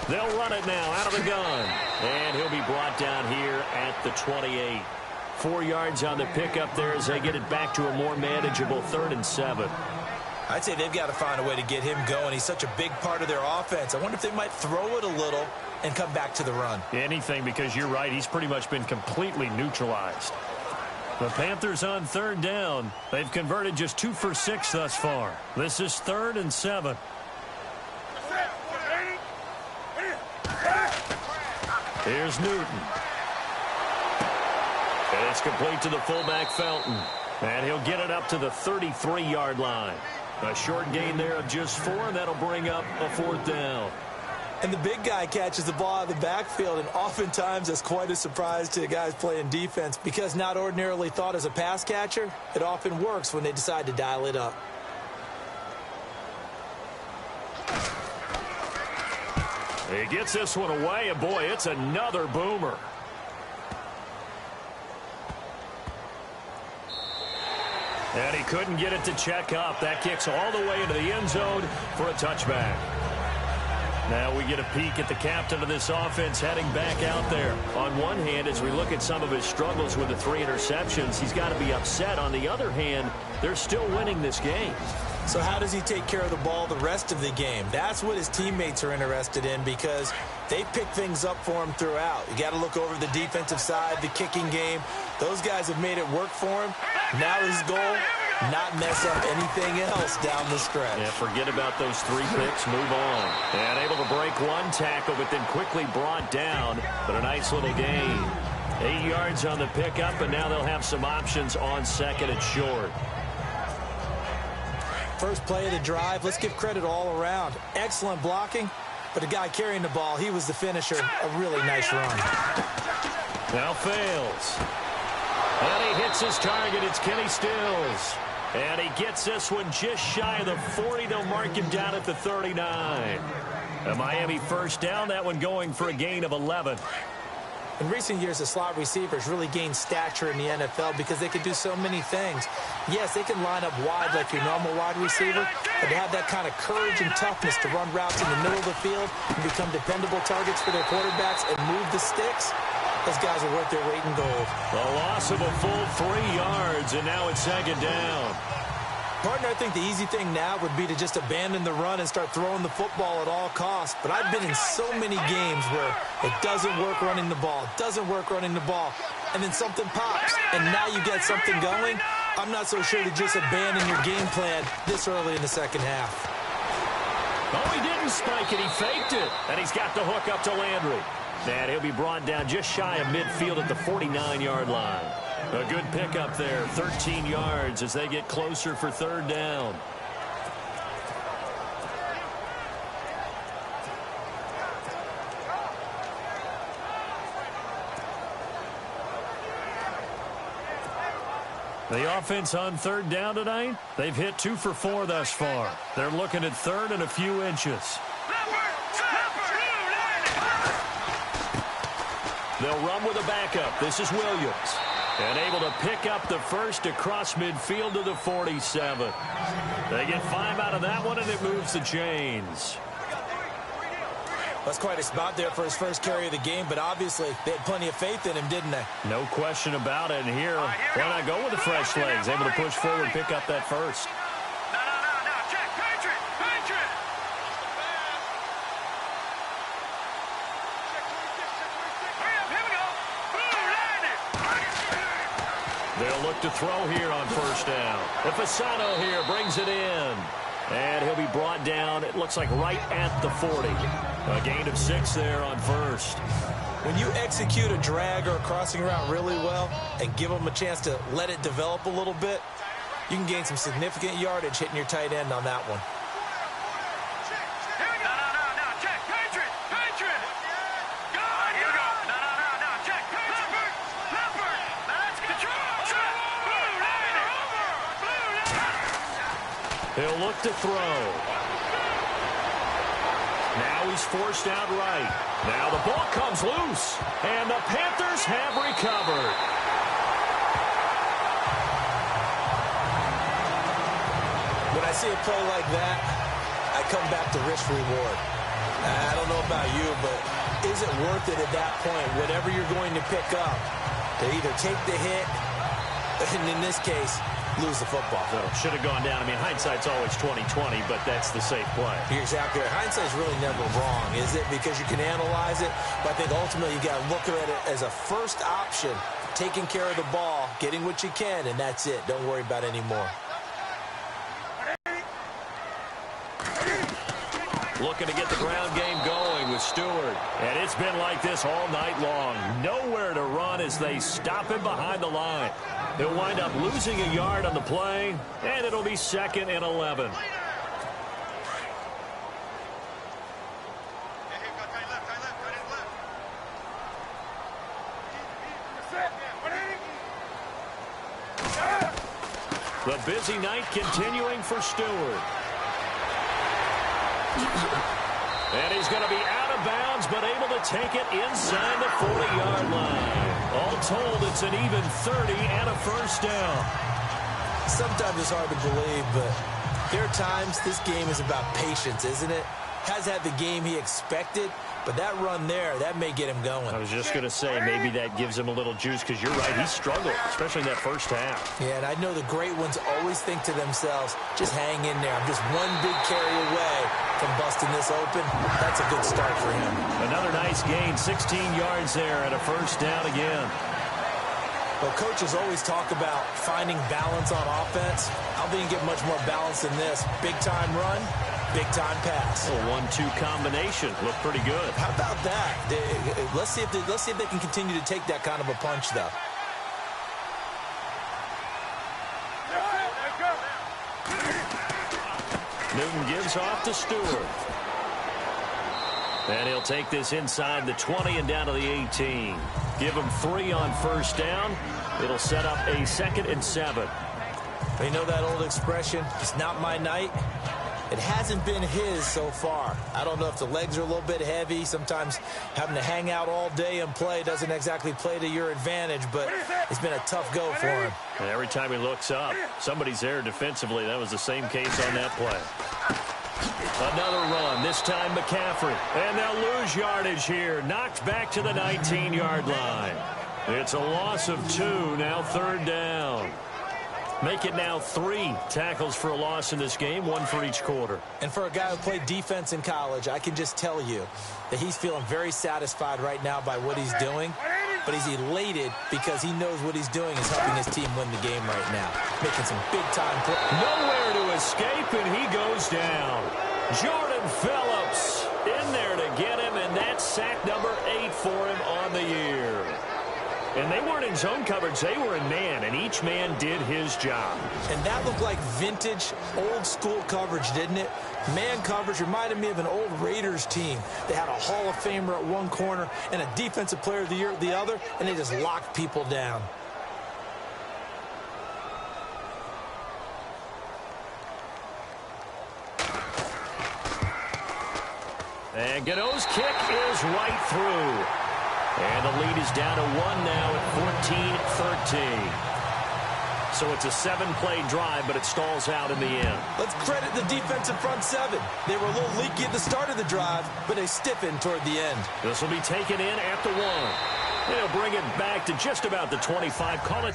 They'll run it now out of the gun. And he'll be brought down here at the 28. 4 yards on the pickup there as they get it back to a more manageable 3rd and 7. I'd say they've got to find a way to get him going. He's such a big part of their offense. I wonder if they might throw it a little and come back to the run. Anything, because you're right. He's pretty much been completely neutralized. The Panthers on 3rd down. They've converted just 2 for 6 thus far. This is 3rd and 7. Here's Newton. And it's complete to the fullback, Felton. And he'll get it up to the 33-yard line. A short gain there of just 4, and that'll bring up a 4th down. And the big guy catches the ball out of the backfield, and oftentimes that's quite a surprise to the guys playing defense because not ordinarily thought as a pass catcher, it often works when they decide to dial it up. He gets this one away, and boy, it's another boomer. And he couldn't get it to check up. That kicks all the way into the end zone for a touchback. Now we get a peek at the captain of this offense heading back out there. On one hand, as we look at some of his struggles with the 3 interceptions, he's got to be upset. On the other hand, they're still winning this game. So how does he take care of the ball the rest of the game? That's what his teammates are interested in because they pick things up for him throughout. You got to look over the defensive side, the kicking game. Those guys have made it work for him. Now his goal, not mess up anything else down the stretch. Yeah, forget about those 3 picks, move on. And able to break 1 tackle, but then quickly brought down. But a nice little gain. 8 yards on the pickup, and now they'll have some options on 2nd and short. First play of the drive, let's give credit all around. Excellent blocking, but the guy carrying the ball, he was the finisher. A really nice run. Now fails. And he hits his target. It's Kenny Stills. And he gets this one just shy of the 40. They'll mark him down at the 39. A Miami first down, that one going for a gain of 11. In recent years, the slot receivers really gained stature in the NFL because they can do so many things. Yes, they can line up wide like your normal wide receiver, but to have that kind of courage and toughness to run routes in the middle of the field and become dependable targets for their quarterbacks and move the sticks, those guys are worth their weight in gold. The loss of a full 3 yards, and now it's 2nd down. Partner, I think the easy thing now would be to just abandon the run and start throwing the football at all costs. But I've been in so many games where it doesn't work running the ball, and then something pops, and now you get something going. I'm not so sure to just abandon your game plan this early in the second half. Oh, he didn't spike it. He faked it. And he's got the hook up to Landry. And he'll be brought down just shy of midfield at the 49-yard line. A good pickup there, 13 yards as they get closer for 3rd down. The offense on 3rd down tonight, they've hit 2 for 4 thus far. They're looking at 3rd and a few inches. They'll run with a backup. This is Williams. And able to pick up the first across midfield to the 47. They get 5 out of that one, and it moves the chains. That's quite a spot there for his first carry of the game, but obviously they had plenty of faith in him, didn't they? No question about it. And here, why not go with the fresh legs? Able to push forward, pick up that first. No. Check. Patriot. Here we go. They'll look to throw here on first down. The Fasano here brings it in. And he'll be brought down, it looks like right at the 40. A gain of 6 there on first. When you execute a drag or a crossing route really well and give them a chance to let it develop a little bit, you can gain some significant yardage hitting your tight end on that one. No. Check. Patriot. Go. Here we go. No. Check. Leopard. Let's control. He'll look to throw. Now he's forced out right. Now the ball comes loose. And the Panthers have recovered. When I see a play like that, I come back to risk reward. I don't know about you, but is it worth it at that point, whatever you're going to pick up, to either take the hit, and in this case, lose the football? So should have gone down. I mean, hindsight's always 20/20, but that's the safe play. You're exactly right. Hindsight's really never wrong, is it? Because you can analyze it, but I think ultimately you got to look at it as a first option, taking care of the ball, getting what you can, and that's it. Don't worry about any more. Looking to get the ground game going with Stewart. And it's been like this all night long. Nowhere to run as they stop him behind the line. They'll wind up losing a yard on the play, and it'll be 2nd and 11. The busy night continuing for Stewart. And he's going to be out of bounds, but able to take it inside the 40-yard line. All told, it's an even 30 and a first down. Sometimes it's hard to believe, but there are times this game is about patience, isn't it? Has had the game he expected, but that run there, that may get him going. I was just going to say, maybe that gives him a little juice, because you're right, he struggled, especially in that first half. Yeah, and I know the great ones always think to themselves, just hang in there. I'm just one big carry away from busting this open. That's a good start for him. Another nice gain, 16 yards there and a first down again. Well, coaches always talk about finding balance on offense. I don't think you get much more balance than this. Big-time run, big-time pass. A 1-2 combination. Looked pretty good. How about that? Let's see if they can continue to take that kind of a punch, though. Newton gives off to Stewart. And he'll take this inside the 20 and down to the 18. Give him 3 on first down. It'll set up a 2nd and 7. You know that old expression, it's not my night? It hasn't been his so far. I don't know if the legs are a little bit heavy. Sometimes having to hang out all day and play doesn't exactly play to your advantage, but it's been a tough go for him. And every time he looks up, somebody's there defensively. That was the same case on that play. Another run, this time McCaffrey. And they'll lose yardage here. Knocked back to the 19-yard line. It's a loss of 2, now 3rd down. Make it now 3 tackles for a loss in this game, 1 for each quarter. And for a guy who played defense in college, I can just tell you that he's feeling very satisfied right now by what he's doing. But he's elated because he knows what he's doing is helping his team win the game right now. Making some big-time plays. Nowhere to escape, and he goes down. Jordan Phillips in there to get him, and that's sack number 8 for him on the year. And they weren't in zone coverage. They were in man, and each man did his job. And that looked like vintage, old-school coverage, didn't it? Man coverage reminded me of an old Raiders team. They had a Hall of Famer at one corner and a Defensive Player of the Year at the other, and they just locked people down. And Gano's kick is right through. And the lead is down to 1 now at 14-13. So it's a 7-play drive, but it stalls out in the end. Let's credit the defensive front seven. They were a little leaky at the start of the drive, but they stiffened toward the end. This will be taken in at the 1. They'll bring it back to just about the 25. Call it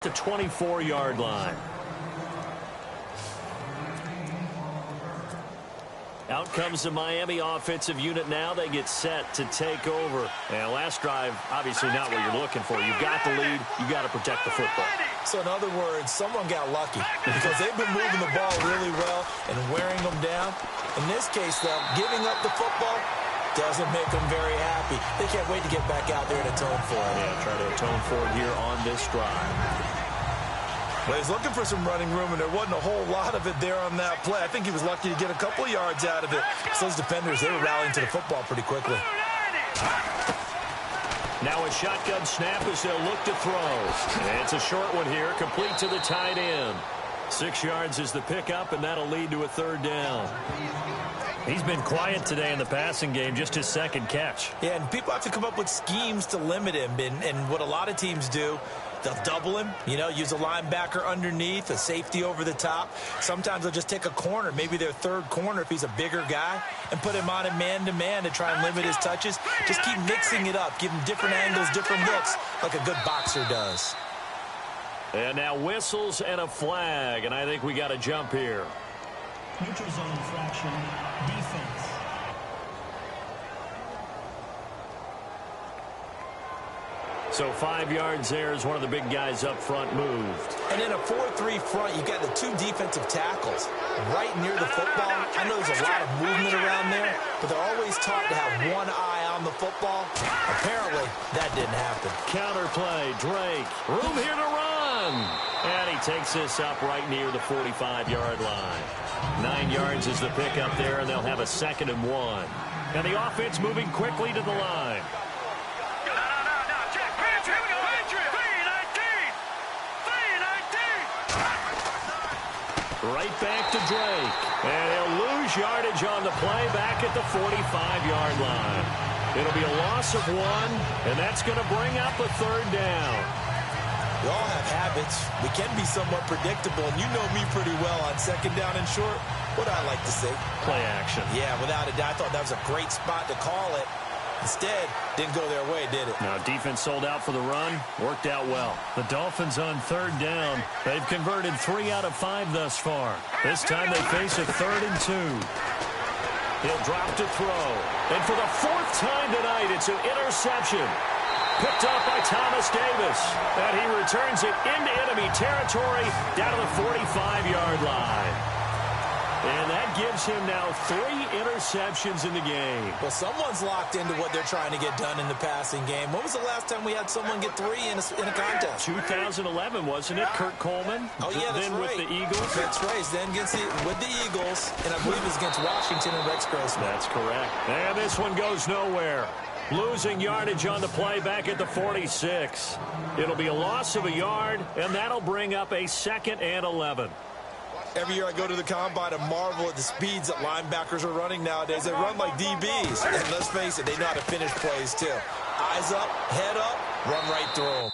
The 24-yard line. Out comes the Miami offensive unit now. They get set to take over. And last drive, obviously not what you're looking for. You've got the lead. You've got to protect the football. So in other words, someone got lucky because they've been moving the ball really well and wearing them down. In this case, though, giving up the football doesn't make them very happy. They can't wait to get back out there and atone for it. Yeah, try to atone for it here on this drive. Well, he's looking for some running room, and there wasn't a whole lot of it there on that play. I think he was lucky to get a couple of yards out of it. So those defenders, they were rallying to the football pretty quickly. Now a shotgun snap as they'll look to throw. And it's a short one here, complete to the tight end. 6 yards is the pickup, and that'll lead to a third down. He's been quiet today in the passing game, just his second catch. Yeah, and people have to come up with schemes to limit him. And what a lot of teams do, they'll double him, use a linebacker underneath, a safety over the top. Sometimes they'll just take a corner, maybe their third corner if he's a bigger guy, and put him on a man-to-man to try and limit his touches. Just keep mixing it up, give him different angles, different looks, like a good boxer does. And now whistles and a flag, and I think we got to jump here. Neutral zone infraction, defense. So 5 yards there as one of the big guys up front moved. And in a 4-3 front, you've got the 2 defensive tackles right near the football. I know there's a lot of movement around there, but they're always taught to have one eye on the football. Apparently, that didn't happen. Counter play, Drake. Room here to run. And he takes this up right near the 45-yard line. 9 yards is the pickup there, and they'll have a 2nd and 1. And the offense moving quickly to the line. Right back to Drake. And he'll lose yardage on the play back at the 45-yard line. It'll be a loss of 1, and that's going to bring up a third down. We all have habits. We can be somewhat predictable, and you know me pretty well on 2nd down and short. What do I like to say? Play action. Yeah, without a doubt. I thought that was a great spot to call it. Instead, didn't go their way, did it? Now, defense sold out for the run. Worked out well. The Dolphins on 3rd down. They've converted 3 out of 5 thus far. This time they face a 3rd and 2. He'll drop to throw. And for the 4th time tonight, it's an interception. Picked up by Thomas Davis. And he returns it into enemy territory down to the 45-yard line. And that gives him now 3 interceptions in the game. Well, someone's locked into what they're trying to get done in the passing game. When was the last time we had someone get 3 in a contest? 2011, wasn't it? Kurt Coleman. Oh, yeah, that's then right. with the Eagles. That's right. Then with the Eagles, and I believe it was against Washington and Rex Grossman. That's correct. And this one goes nowhere. Losing yardage on the play back at the 46. It'll be a loss of a yard, and that'll bring up a 2nd and 11. Every year I go to the combine and marvel at the speeds that linebackers are running nowadays. They run like DBs. And let's face it, they know how to finish plays too. Eyes up, head up, run right through them.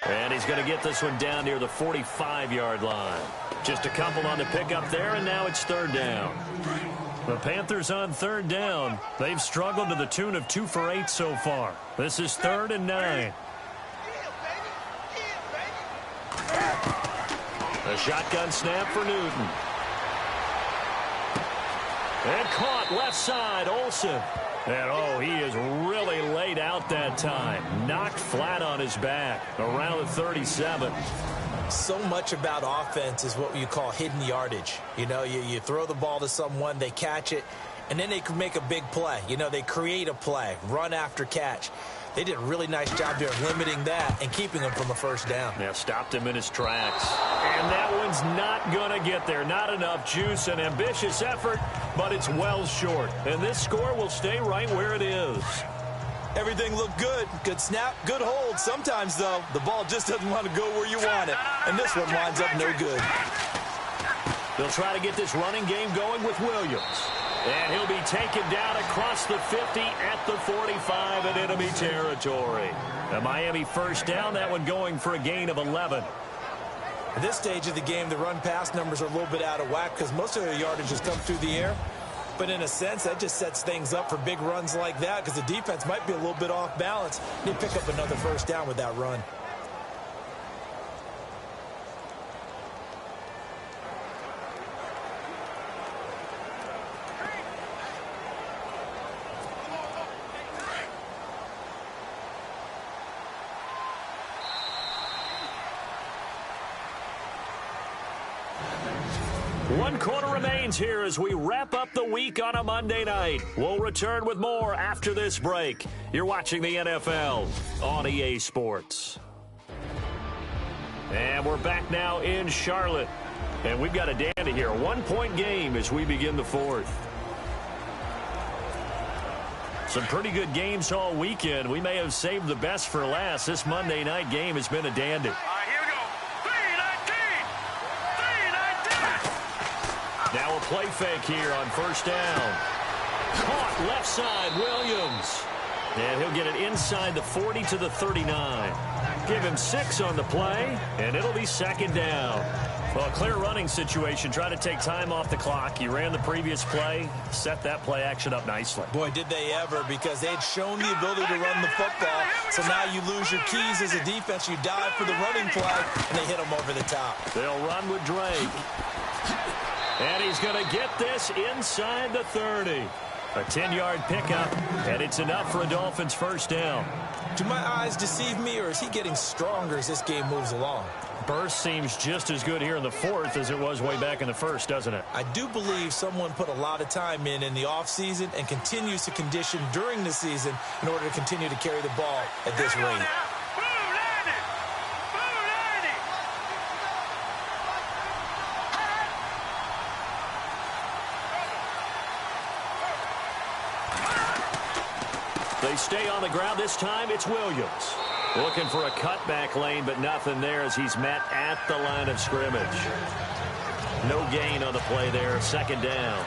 And he's going to get this one down near the 45-yard line. Just a couple on the pickup there, and now it's third down. The Panthers on third down. They've struggled to the tune of 2 for 8 so far. This is 3rd and 9. A shotgun snap for Newton. And caught left side, Olsen. And, oh, he is really laid out that time. Knocked flat on his back around the 37. So much about offense is what you call hidden yardage. You know, you throw the ball to someone, they catch it, and then they can make a big play. You know, they create a play, run after catch. They did a really nice job there of limiting that and keeping him from a first down. Yeah, stopped him in his tracks. And that one's not going to get there. Not enough juice, an ambitious effort, but it's well short. And this score will stay right where it is. Everything looked good. Good snap, good hold. Sometimes, though, the ball just doesn't want to go where you want it. And this one winds up no good. They'll try to get this running game going with Williams. And he'll be taken down across the 50 at the 45 in enemy territory. A Miami first down, that one going for a gain of 11. At this stage of the game, the run-pass numbers are a little bit out of whack because most of their yardage has come through the air. But in a sense, that just sets things up for big runs like that because the defense might be a little bit off balance. They pick up another first down with that run. One quarter remains here as we wrap up the week on a Monday night. We'll return with more after this break. You're watching the NFL on EA Sports. And we're back now in Charlotte. And we've got a dandy here. 1-point game as we begin the fourth. Some pretty good games all weekend. We may have saved the best for last. This Monday night game has been a dandy. Now a play fake here on first down. Caught left side, Williams. And he'll get it inside the 40 to the 39. Give him 6 on the play, and it'll be second down. Well, a clear running situation. Try to take time off the clock. He ran the previous play, set that play action up nicely. Boy, did they ever, because they'd shown the ability to run the football. So now you lose your keys as a defense. You dive for the running play, and they hit him over the top. They'll run with Drake. And he's going to get this inside the 30. A 10-yard pickup, and it's enough for a Dolphins first down. Do my eyes deceive me, or is he getting stronger as this game moves along? Burst seems just as good here in the fourth as it was way back in the first, doesn't it? I do believe someone put a lot of time in the offseason and continues to condition during the season in order to continue to carry the ball at this rate. They stay on the ground. This time it's Williams. Looking for a cutback lane, but nothing there as he's met at the line of scrimmage. No gain on the play there. Second down.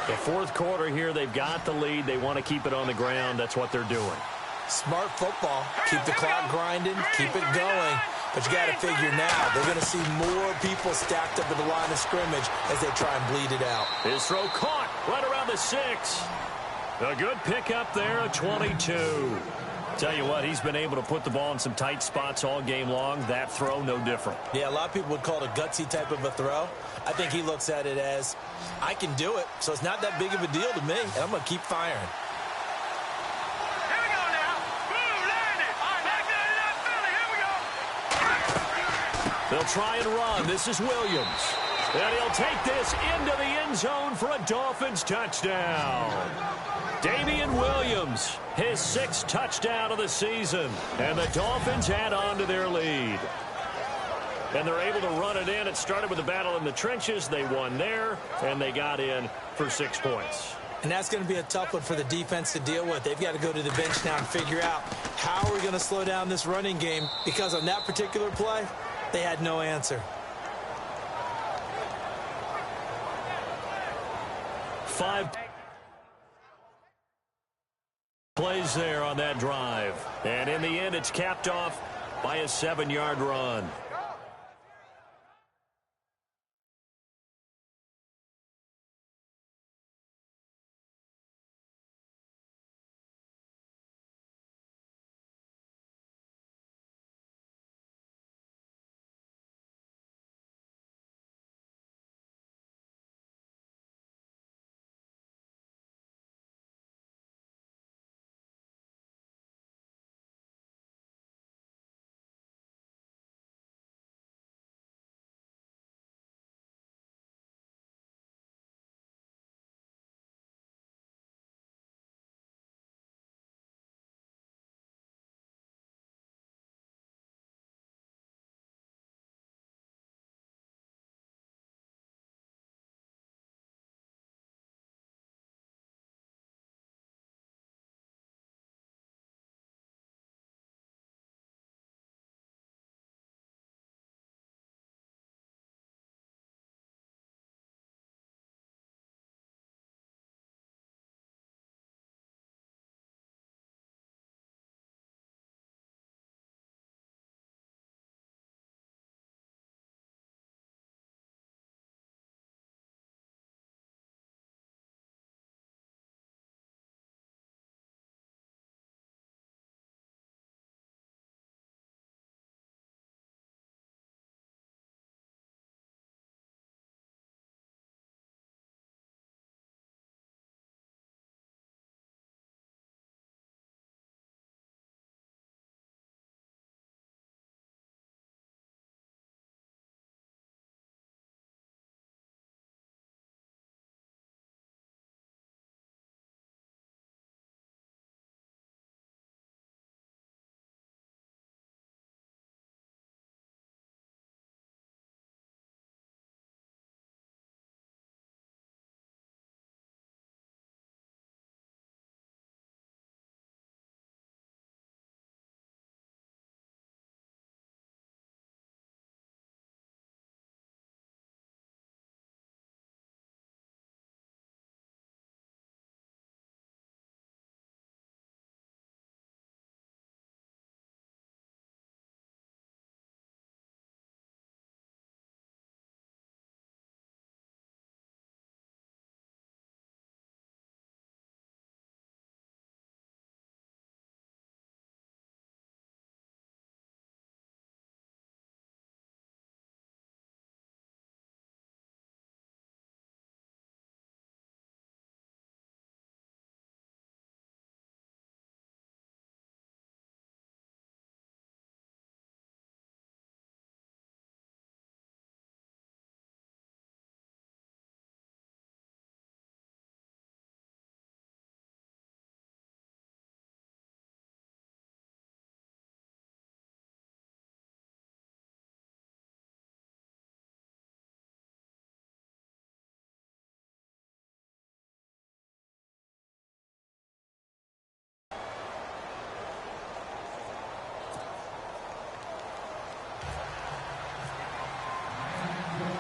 The fourth quarter here, they've got the lead. They want to keep it on the ground. That's what they're doing. Smart football. Keep the clock grinding. Keep it going. But you got to figure now, they're going to see more people stacked up at the line of scrimmage as they try and bleed it out. His throw caught right around the 6. A good pickup there, a 22. Tell you what, he's been able to put the ball in some tight spots all game long. That throw, no different. Yeah, a lot of people would call it a gutsy type of a throw. I think he looks at it as, I can do it, so it's not that big of a deal to me, and I'm going to keep firing. Here we go now. Boom, landed. All right, back there in that Philly. Here we go. They'll try and run. This is Williams. And he'll take this into the end zone for a Dolphins touchdown. Damian Williams, his 6th touchdown of the season. And the Dolphins add on to their lead. And they're able to run it in. It started with a battle in the trenches. They won there, and they got in for 6 points. And that's going to be a tough one for the defense to deal with. They've got to go to the bench now and figure out how are we going to slow down this running game, because on that particular play, they had no answer. 5 plays there on that drive. And in the end, it's capped off by a 7-yard run.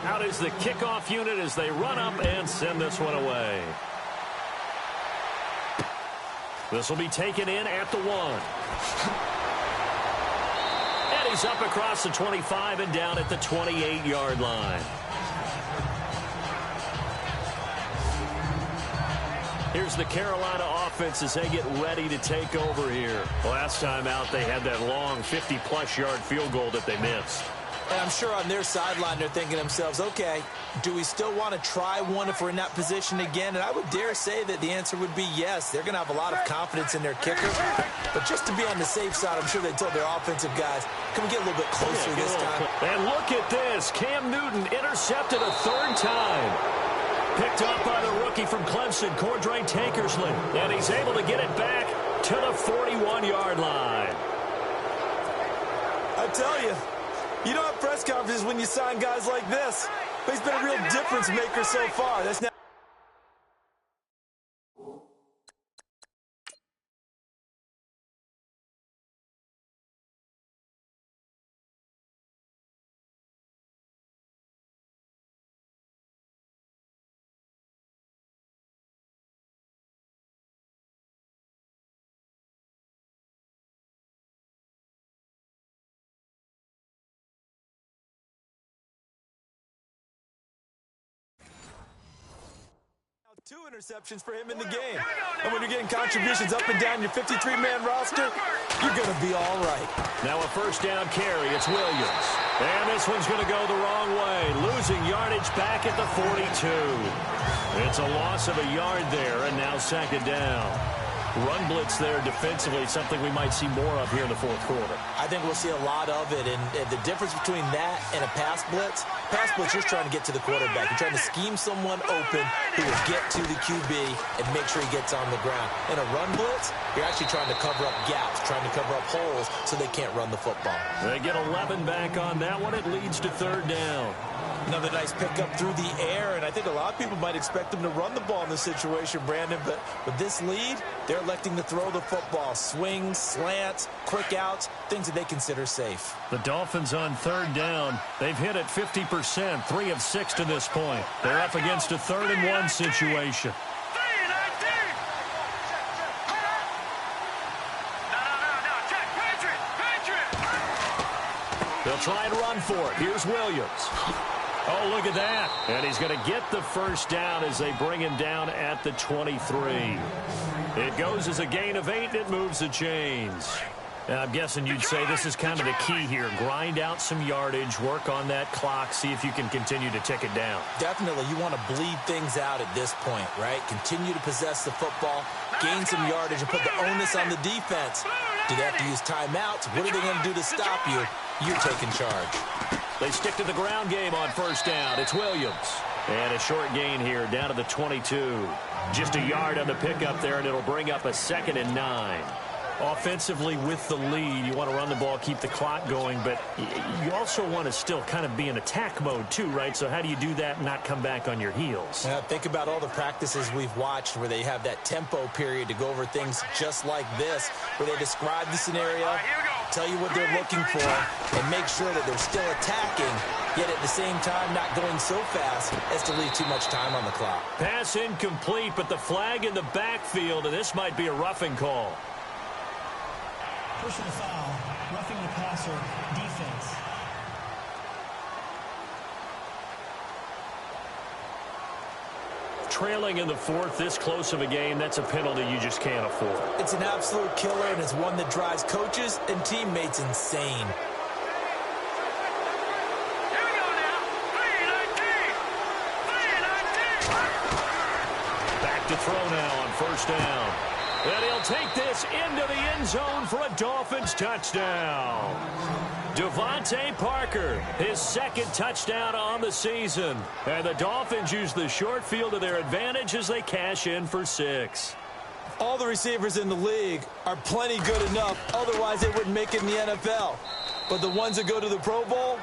Out is the kickoff unit as they run up and send this one away. This will be taken in at the 1. And he's up across the 25 and down at the 28-yard line. Here's the Carolina offense as they get ready to take over here. Last time out, they had that long 50-plus yard field goal that they missed. And I'm sure on their sideline they're thinking to themselves, okay, do we still want to try one if we're in that position again? And I would dare say that the answer would be yes. They're going to have a lot of confidence in their kicker. But just to be on the safe side, I'm sure they told their offensive guys, can we get a little bit closer this time? And look at this. Cam Newton intercepted a 3rd time. Picked up by the rookie from Clemson, Cordray Tankersley. And he's able to get it back to the 41-yard line. I tell you, you don't have press conferences when you sign guys like this. But he's been a real difference maker so far. That's not 2 interceptions for him in the game. And when you're getting contributions up and down your 53-man roster, you're going to be all right. Now a first down carry. It's Williams. And this one's going to go the wrong way. Losing yardage back at the 42. It's a loss of a yard there, and now second down. Run blitz there defensively, something we might see more of here in the fourth quarter. I think we'll see a lot of it, and the difference between that and a pass blitz, you're trying to get to the quarterback. You're trying to scheme someone open who will get to the QB and make sure he gets on the ground. In a run blitz, you're actually trying to cover up gaps, trying to cover up holes so they can't run the football. They get 11 back on that one. It leads to third down. Another nice pickup through the air, and I think a lot of people might expect them to run the ball in this situation, Brandon, but with this lead, they're electing to throw the football. Swings, slants, quick outs, things that they consider safe. The Dolphins on third down. They've hit it 50%, 3 of 6 to this point. They're up against a 3rd and 1 situation. They'll try and run for it. Here's Williams. Oh, look at that. And he's going to get the first down as they bring him down at the 23. It goes as a gain of 8, and it moves the chains. Now, I'm guessing you'd say this is kind of the key here. Grind out some yardage, work on that clock, see if you can continue to tick it down. Definitely. You want to bleed things out at this point, right? Continue to possess the football, gain some yardage, and put the onus on the defense. Do they have to use timeouts? What are they going to do to stop you? You're taking charge. They stick to the ground game on first down. It's Williams. And a short gain here down to the 22. Just a yard on the pickup there, and it'll bring up a 2nd and 9. Offensively with the lead, you want to run the ball, keep the clock going, but you also want to still kind of be in attack mode too, right? So how do you do that and not come back on your heels? Yeah, think about all the practices we've watched where they have that tempo period to go over things just like this, where they describe the scenario, tell you what they're looking for, and make sure that they're still attacking, yet at the same time not going so fast as to leave too much time on the clock. Pass incomplete, but the flag in the backfield, and this might be a roughing call. Personal foul, roughing the passer, defense. Trailing in the 4th, this close of a game, that's a penalty you just can't afford. It's an absolute killer, and it's one that drives coaches and teammates insane. Back to throw now on first down. And he'll take this into the end zone for a Dolphins touchdown. Devontae Parker, his 2nd touchdown on the season. And the Dolphins use the short field to their advantage as they cash in for 6. All the receivers in the league are plenty good enough, otherwise they wouldn't make it in the NFL. But the ones that go to the Pro Bowl,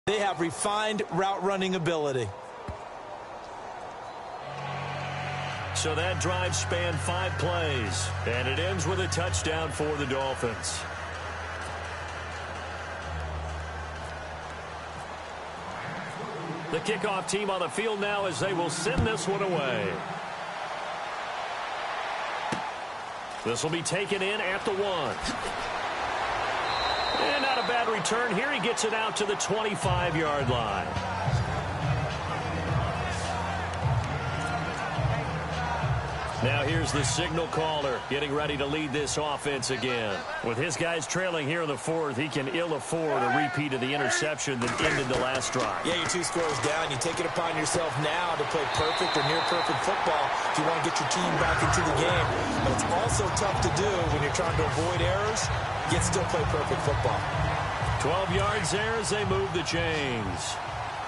They have refined route running ability. So that drive spanned 5 plays, and it ends with a touchdown for the Dolphins. The kickoff team on the field now as they will send this one away. This will be taken in at the 1. And not a bad return here. He gets it out to the 25-yard line. Now here's the signal caller getting ready to lead this offense again. With his guys trailing here in the 4th, he can ill afford a repeat of the interception that ended the last drive. Yeah, you're 2 scores down. You take it upon yourself now to play perfect or near-perfect football if you want to get your team back into the game. But it's also tough to do when you're trying to avoid errors, yet still play perfect football. 12 yards there as they move the chains.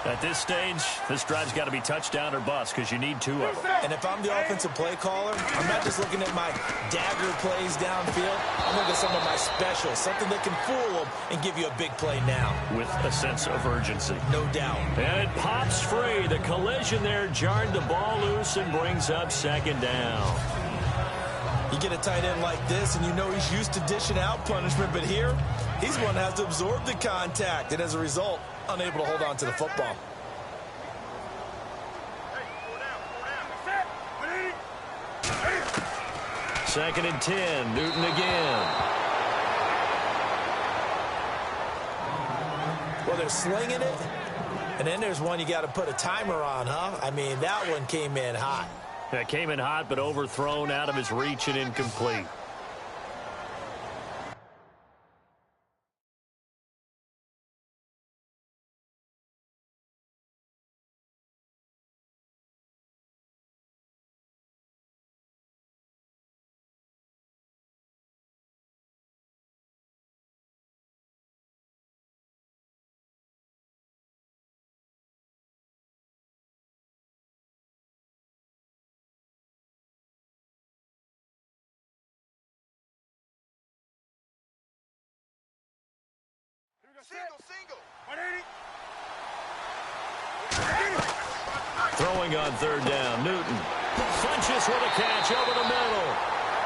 At this stage, this drive's got to be touchdown or bust because you need 2 of them. And if I'm the offensive play caller, I'm not just looking at my dagger plays downfield. I'm looking at some of my specials, something that can fool them and give you a big play now. With a sense of urgency. No doubt. And it pops free. The collision there jarred the ball loose and brings up 2nd down. You get a tight end like this, and you know he's used to dishing out punishment, but here, he's one that has to absorb the contact, and as a result, unable to hold on to the football. Second and 10, Newton again. Well, they're slinging it, and then there's one you got to put a timer on, huh? I mean, that one came in hot. That came in hot, but overthrown, out of his reach, and incomplete. Single. Throwing on 3rd down, Newton. Funches with a catch over the middle.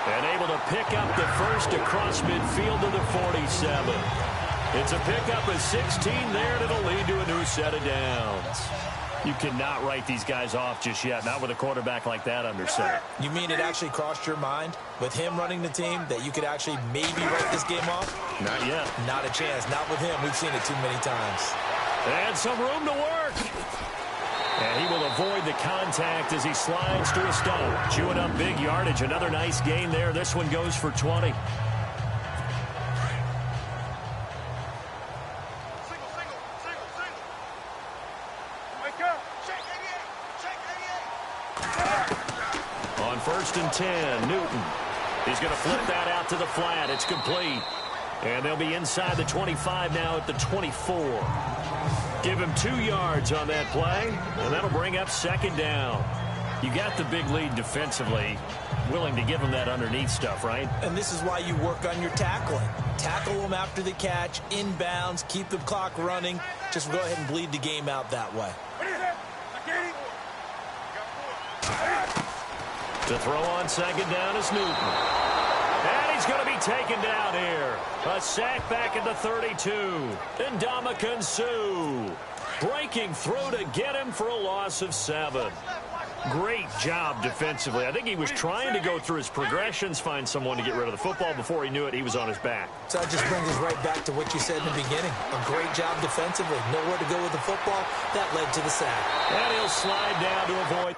And able to pick up the first across midfield to the 47. It's a pickup of 16 there, and it'll lead to a new set of downs. You cannot write these guys off just yet, not with a quarterback like that under center. You mean it actually crossed your mind with him running the team that you could actually maybe write this game off? Not yet. Not a chance. Not with him. We've seen it too many times. And some room to work. And he will avoid the contact as he slides to a stop. Chewing up big yardage. Another nice gain there. This one goes for 20. On 1st and 10, Newton. He's going to flip that out to the flat. It's complete. And they'll be inside the 25 now at the 24. Give him 2 yards on that play, and that'll bring up 2nd down. You got the big lead defensively. Willing to give him that underneath stuff, right? And this is why you work on your tackling. Tackle them after the catch, inbounds, keep the clock running. Just go ahead and bleed the game out that way. To throw on 2nd down is Newton. And he's going to be taken down here. A sack back at the 32. And Ndamukong Suh breaking through to get him for a loss of 7. Great job defensively. I think he was trying to go through his progressions, find someone to get rid of the football. Before he knew it, he was on his back. So that just brings us right back to what you said in the beginning. A great job defensively. Nowhere to go with the football. That led to the sack. And he'll slide down to avoid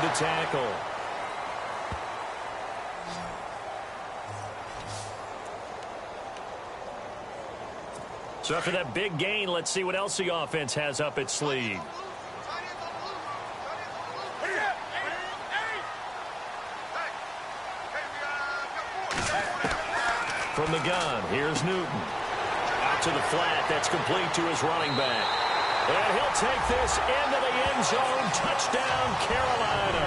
The tackle. So after that big gain, let's see what else the offense has up its sleeve. From the gun, here's Newton. Out to the flat, that's complete to his running back. And he'll take this into the end zone. Touchdown, Carolina.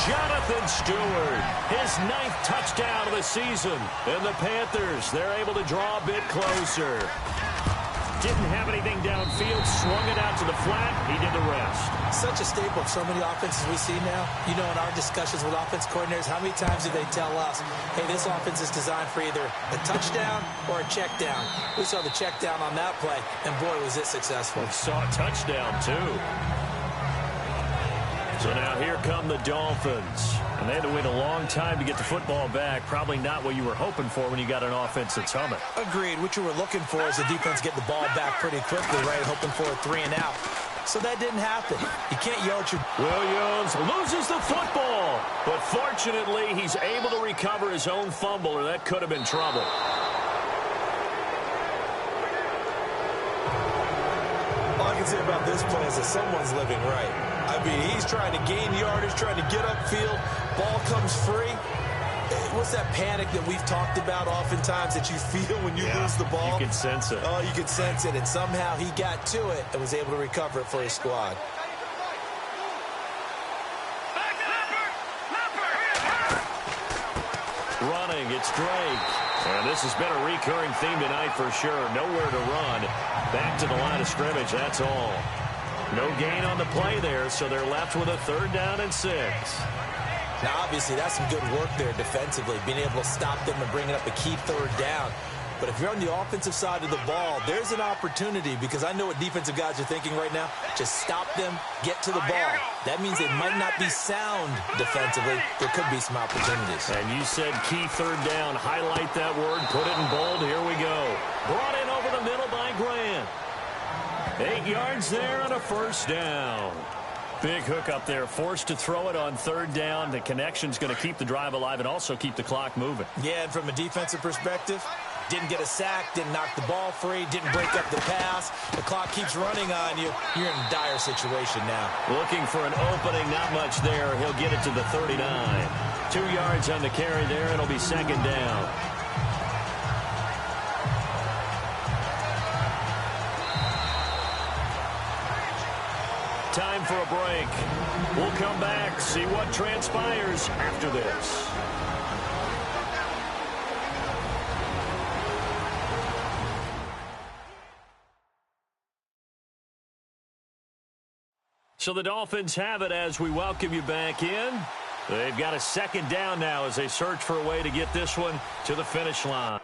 Jonathan Stewart, his 9th touchdown of the season. And the Panthers, they're able to draw a bit closer. Didn't have anything downfield, swung it out to the flat. He did the rest. Such a staple of so many offenses we see now. You know, in our discussions with offense coordinators, how many times do they tell us, hey, this offense is designed for either a touchdown or a check down. We saw the check down on that play, and boy, was it successful. We saw a touchdown, too. So now here come the Dolphins. And they had to wait a long time to get the football back. Probably not what you were hoping for when you got an offense that's humming. Agreed. What you were looking for is the defense get the ball back pretty quickly, right? Hoping for a 3 and out. So that didn't happen. You can't yell at your... Williams loses the football. But fortunately, he's able to recover his own fumble, or that could have been trouble. All I can say about this play is that someone's living right. I mean, he's trying to gain yardage, trying to get upfield. Ball comes free. What's that panic that we've talked about oftentimes that you feel when you lose the ball? You can sense it. Oh, you can sense it. And somehow he got to it and was able to recover it for his squad. Running, it's Drake. And this has been a recurring theme tonight for sure. Nowhere to run. Back to the line of scrimmage, that's all. No gain on the play there, so they're left with a 3rd down and 6. Now, obviously, that's some good work there defensively, being able to stop them and bringing up a key 3rd down. But if you're on the offensive side of the ball, there's an opportunity, because I know what defensive guys are thinking right now. Just stop them, get to the ball. That means they might not be sound defensively. There could be some opportunities. And you said key 3rd down. Highlight that word, put it in bold. Here we go. Brought in over the middle by Grant. 8 yards there and a 1st down. Big hook up there, forced to throw it on 3rd down. The connection's going to keep the drive alive and also keep the clock moving. Yeah, and from a defensive perspective, didn't get a sack, didn't knock the ball free, didn't break up the pass. The clock keeps running on you. You're in a dire situation now. Looking for an opening, not much there. He'll get it to the 39. 2 yards on the carry there, and it'll be 2nd down. Time for a break. We'll come back, see what transpires after this. So the Dolphins have it as we welcome you back in. They've got a 2nd down now as they search for a way to get this one to the finish line.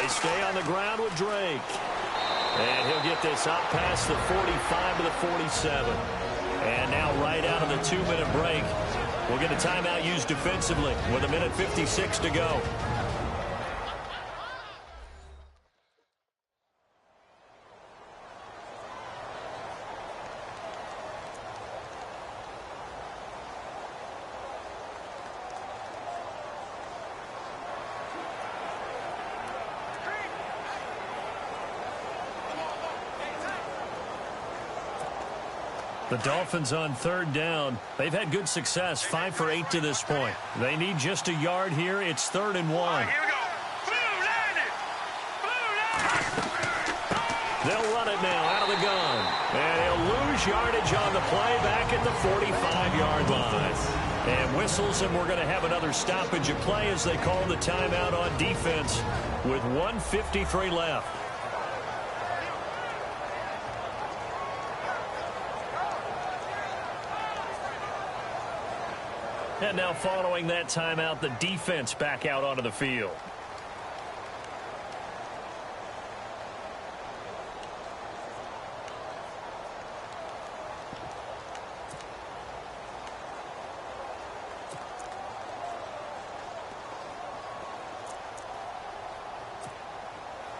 They stay on the ground with Drake. And he'll get this up past the 45 to the 47. And now right out of the 2-minute break, we'll get a timeout used defensively with 1:56 to go. The Dolphins on 3rd down. They've had good success, 5 for 8 to this point. They need just a yard here. It's 3rd and 1. Here we go. Blue line it. Blue line. They'll run it now out of the gun. And he'll lose yardage on the play back at the 45-yard line. And whistles, and we're going to have another stoppage of play as they call the timeout on defense with 1:53 left. And now following that timeout, the defense back out onto the field.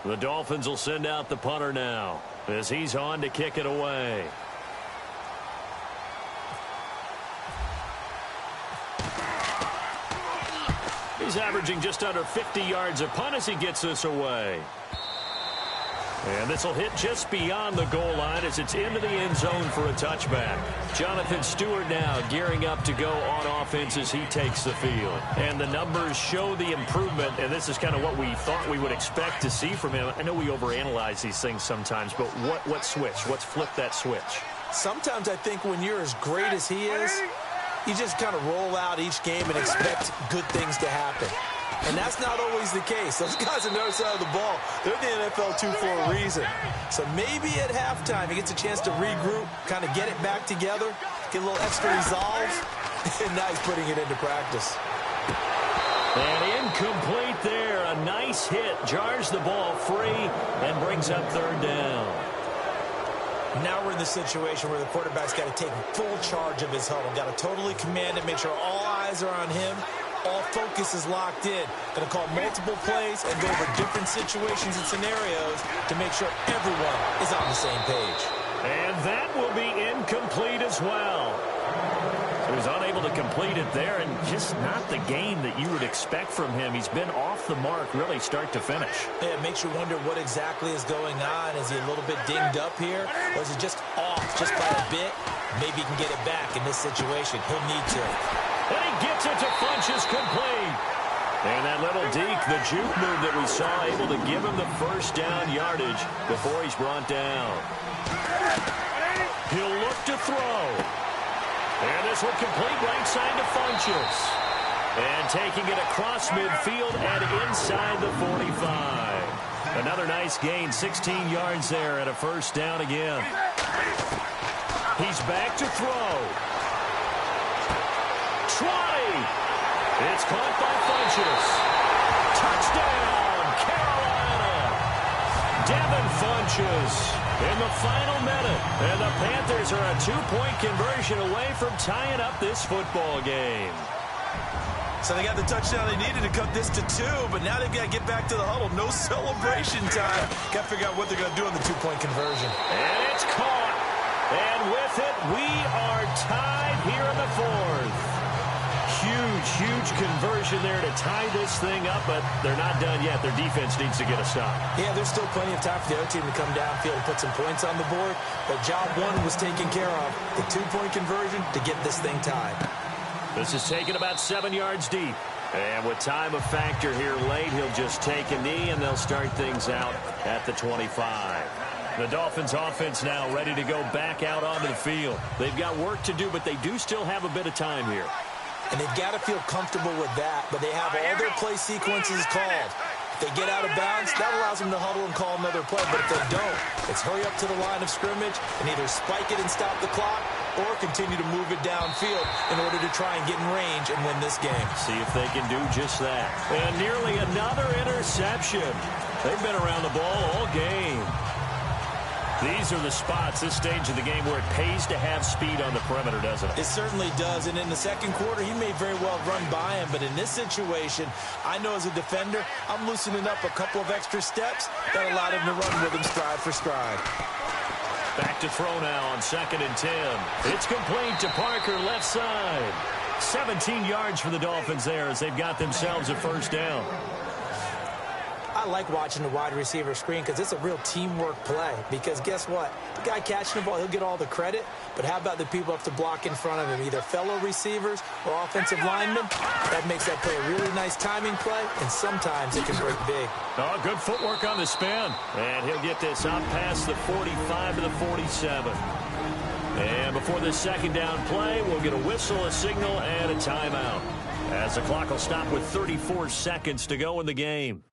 The Dolphins will send out the punter now as he's on to kick it away. He's averaging just under 50 yards a punt as he gets this away. And this will hit just beyond the goal line as it's into the end zone for a touchback. Jonathan Stewart now gearing up to go on offense as he takes the field. And the numbers show the improvement, and this is kind of what we thought we would expect to see from him. I know we overanalyze these things sometimes, but what switch? What's flipped that switch? Sometimes I think when you're as great as he is, you just kind of roll out each game and expect good things to happen. And that's not always the case. Those guys on the other side of the ball, they're the NFL 2 for a reason. So maybe at halftime he gets a chance to regroup, kind of get it back together, get a little extra resolve, and now he's putting it into practice. And incomplete there. A nice hit. Jars the ball free and brings up 3rd down. Now we're in the situation where the quarterback's got to take full charge of his huddle. Got to totally command it, make sure all eyes are on him. All focus is locked in. Going to call multiple plays and go over different situations and scenarios to make sure everyone is on the same page. And that will be incomplete as well. So he's unable to complete it there, and just not the game that you would expect from him. He's been off the mark really start to finish. Yeah, it makes you wonder what exactly is going on. Is he a little bit dinged up here, or is it just off just by a bit? Maybe he can get it back in this situation. He'll need to. And he gets it to Funchess complete. And that little deke, the juke move that we saw, able to give him the 1st down yardage before he's brought down. He'll look to throw. And this will complete right side to Funchess. And taking it across midfield and inside the 45. Another nice gain, 16 yards there and a 1st down again. He's back to throw. 20. It's caught by Funchess. Touchdown, Carolina. Devin Funchess in the final minute. And the Panthers are a 2-point conversion away from tying up this football game. So they got the touchdown they needed to cut this to 2, but now they've got to get back to the huddle. No celebration time. Got to figure out what they're going to do on the 2-point conversion. And it's caught. And with it, we are tied here in the 4th. Huge conversion there to tie this thing up, but they're not done yet. Their defense needs to get a stop. Yeah, there's still plenty of time for the other team to come downfield and put some points on the board, but job 1 was taken care of. The 2-point conversion to get this thing tied. This is taken about 7 yards deep. And with time a factor here late, he'll just take a knee, and they'll start things out at the 25. The Dolphins offense now ready to go back out onto the field. They've got work to do, but they do still have a bit of time here. And they've got to feel comfortable with that, but they have all their play sequences called. If they get out of bounds, that allows them to huddle and call another play. But if they don't, it's hurry up to the line of scrimmage and either spike it and stop the clock or continue to move it downfield in order to try and get in range and win this game. See if they can do just that. And nearly another interception. They've been around the ball all game. These are the spots, this stage of the game, where it pays to have speed on the perimeter, doesn't it? It certainly does, and in the second quarter, he may very well run by him, but in this situation, I know as a defender, I'm loosening up a couple of extra steps that allowed him to run with him stride for stride. Back to throw now on 2nd and 10. It's complete to Parker, left side. 17 yards for the Dolphins there as they've got themselves a first down. I like watching the wide receiver screen because it's a real teamwork play. Because guess what? The guy catching the ball, he'll get all the credit. But how about the people up to block in front of him, either fellow receivers or offensive linemen? That makes that play a really nice timing play, and sometimes it can break big. Oh, good footwork on the spin. And he'll get this out past the 45 to the 47. And before this second down play, we'll get a whistle, a signal, and a timeout, as the clock will stop with 34 seconds to go in the game.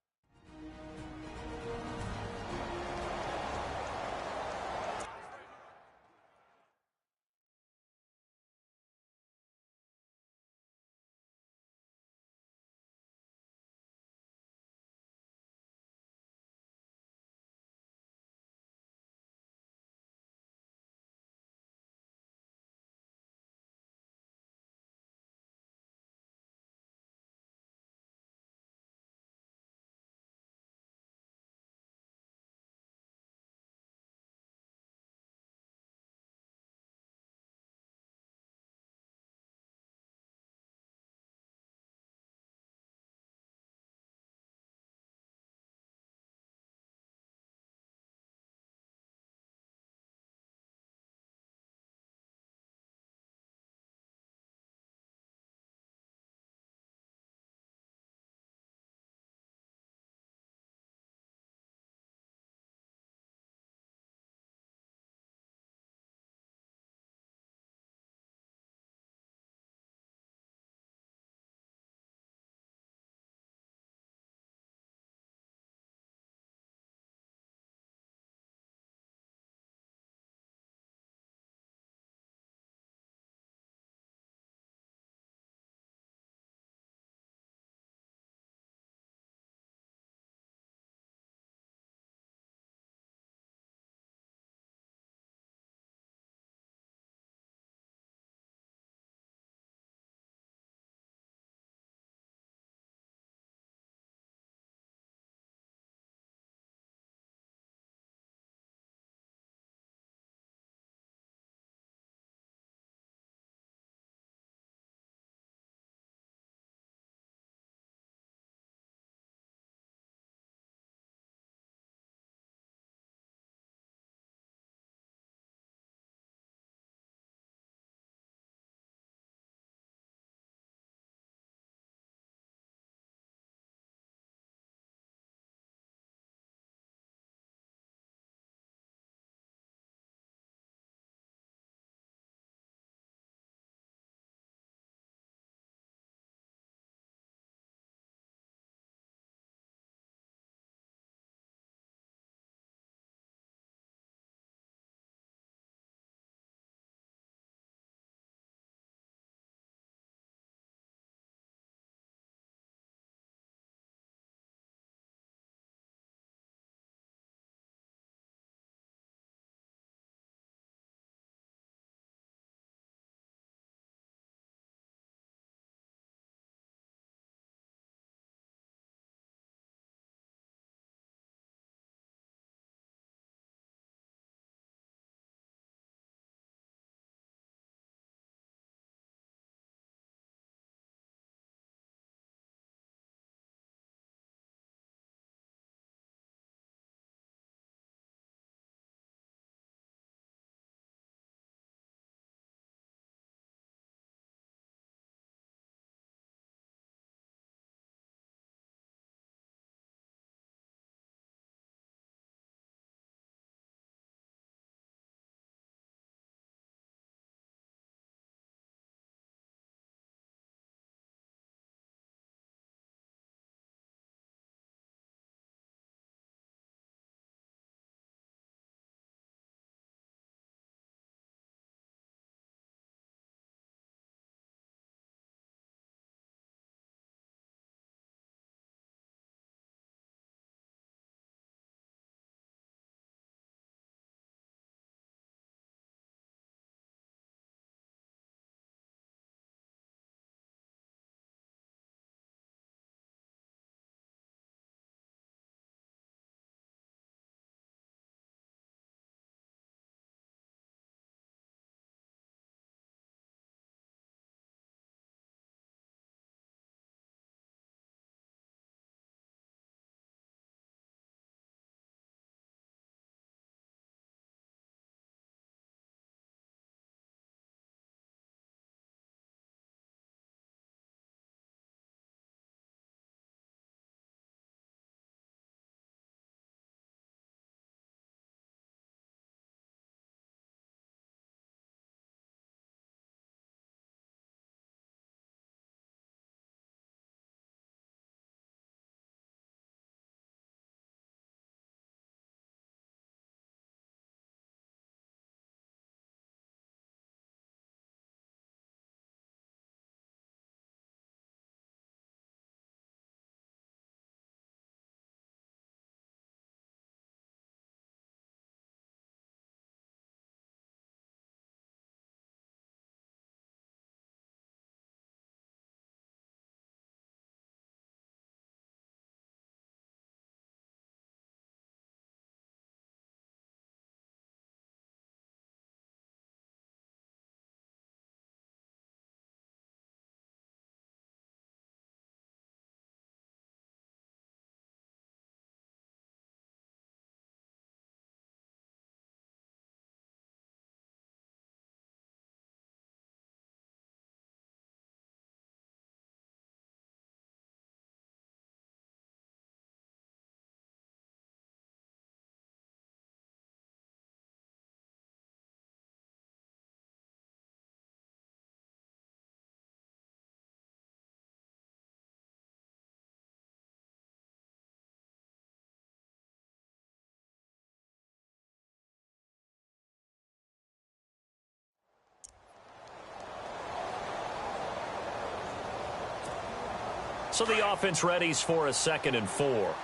So the offense readies for a 2nd and 4. Let's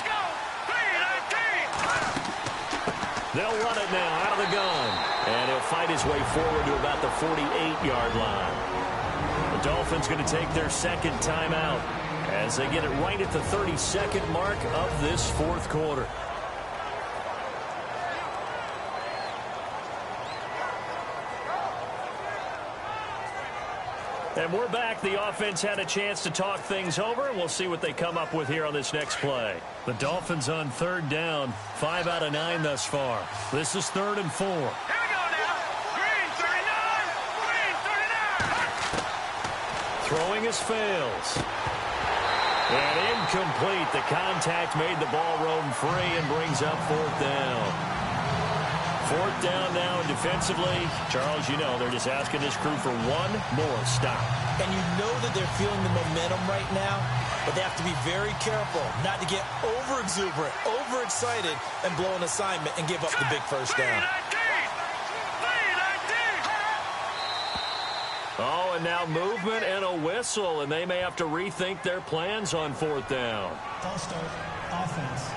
go. 3-19. They'll run it now out of the gun. And he'll fight his way forward to about the 48-yard line. The Dolphins going to take their 2nd timeout as they get it right at the 32nd mark of this 4th quarter. And we're back. The offense had a chance to talk things over, and we'll see what they come up with here on this next play. The Dolphins on 3rd down, 5 out of 9 thus far. This is 3rd and 4. Here we go now. Green 39. Green 39. Throwing his fails. And incomplete. The contact made the ball roam free and brings up 4th down. 4th down now, and defensively, Charles, you know, they're just asking this crew for one more stop. And you know that they're feeling the momentum right now, but they have to be very careful not to get over-exuberant, overexcited, and blow an assignment and give up the big first down. 3-19. Oh, and now movement and a whistle, and they may have to rethink their plans on 4th down. False start. Offense.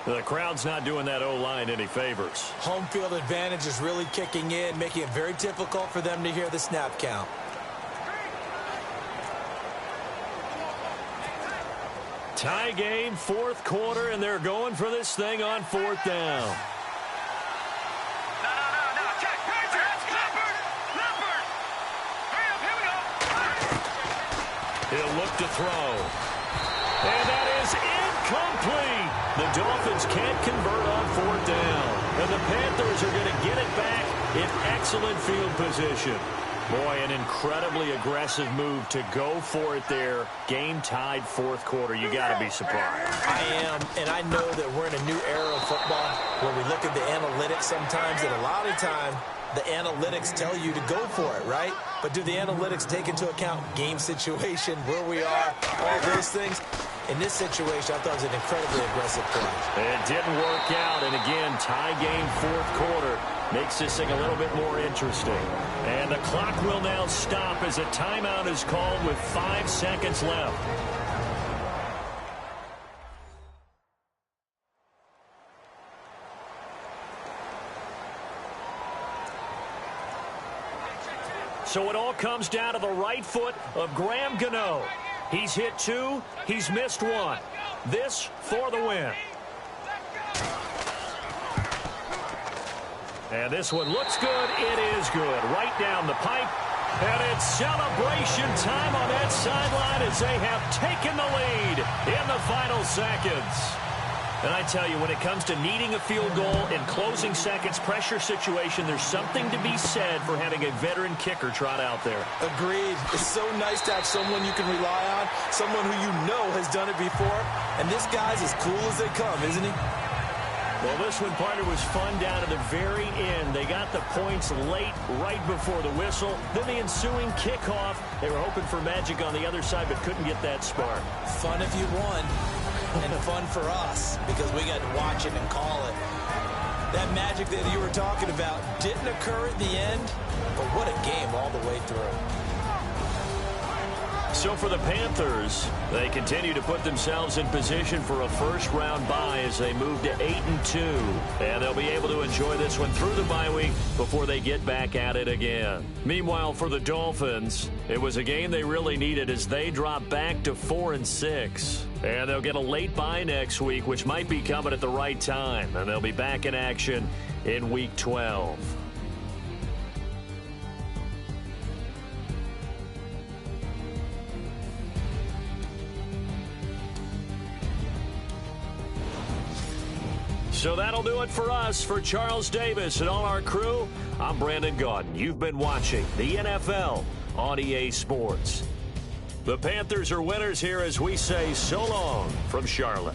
The crowd's not doing that O-line any favors. Home field advantage is really kicking in, making it very difficult for them to hear the snap count. Tie game, 4th quarter, and they're going for this thing on 4th down. No. Check. Patriots. Leopard. Hurry up. Here we go. He'll look to throw. And that is incomplete. The Dolphins can't convert on 4th down. And the Panthers are going to get it back in excellent field position. Boy, an incredibly aggressive move to go for it there. Game tied 4th quarter. You got to be surprised. I am, and I know that we're in a new era of football where we look at the analytics sometimes, and a lot of time the analytics tell you to go for it, right? But do the analytics take into account game situation, where we are, all those things? In this situation, I thought it was an incredibly aggressive play. It didn't work out, and again, tie game 4th quarter makes this thing a little bit more interesting. And the clock will now stop as a timeout is called with 5 seconds left. So it all comes down to the right foot of Graham Gano. He's hit 2. He's missed 1. This for the win. And this one looks good. It is good. Right down the pipe. And it's celebration time on that sideline as they have taken the lead in the final seconds. And I tell you, when it comes to needing a field goal in closing seconds pressure situation, there's something to be said for having a veteran kicker trot out there. Agreed. It's so nice to have someone you can rely on, someone who you know has done it before. And this guy's as cool as they come, isn't he? Well, this one, partner, was fun down to the very end. They got the points late, right before the whistle. Then the ensuing kickoff. They were hoping for magic on the other side, but couldn't get that spark. Fun if you won, and fun for us, because we got to watch it and call it. That magic that you were talking about didn't occur at the end, but what a game all the way through. So for the Panthers, they continue to put themselves in position for a first-round bye as they move to 8-2. And they'll be able to enjoy this one through the bye week before they get back at it again. Meanwhile, for the Dolphins, it was a game they really needed as they drop back to 4-6. And they'll get a late bye next week, which might be coming at the right time. And they'll be back in action in Week 12. So that'll do it for us. For Charles Davis and all our crew, I'm Brandon Gaudin. You've been watching the NFL on EA Sports. The Panthers are winners here as we say so long from Charlotte.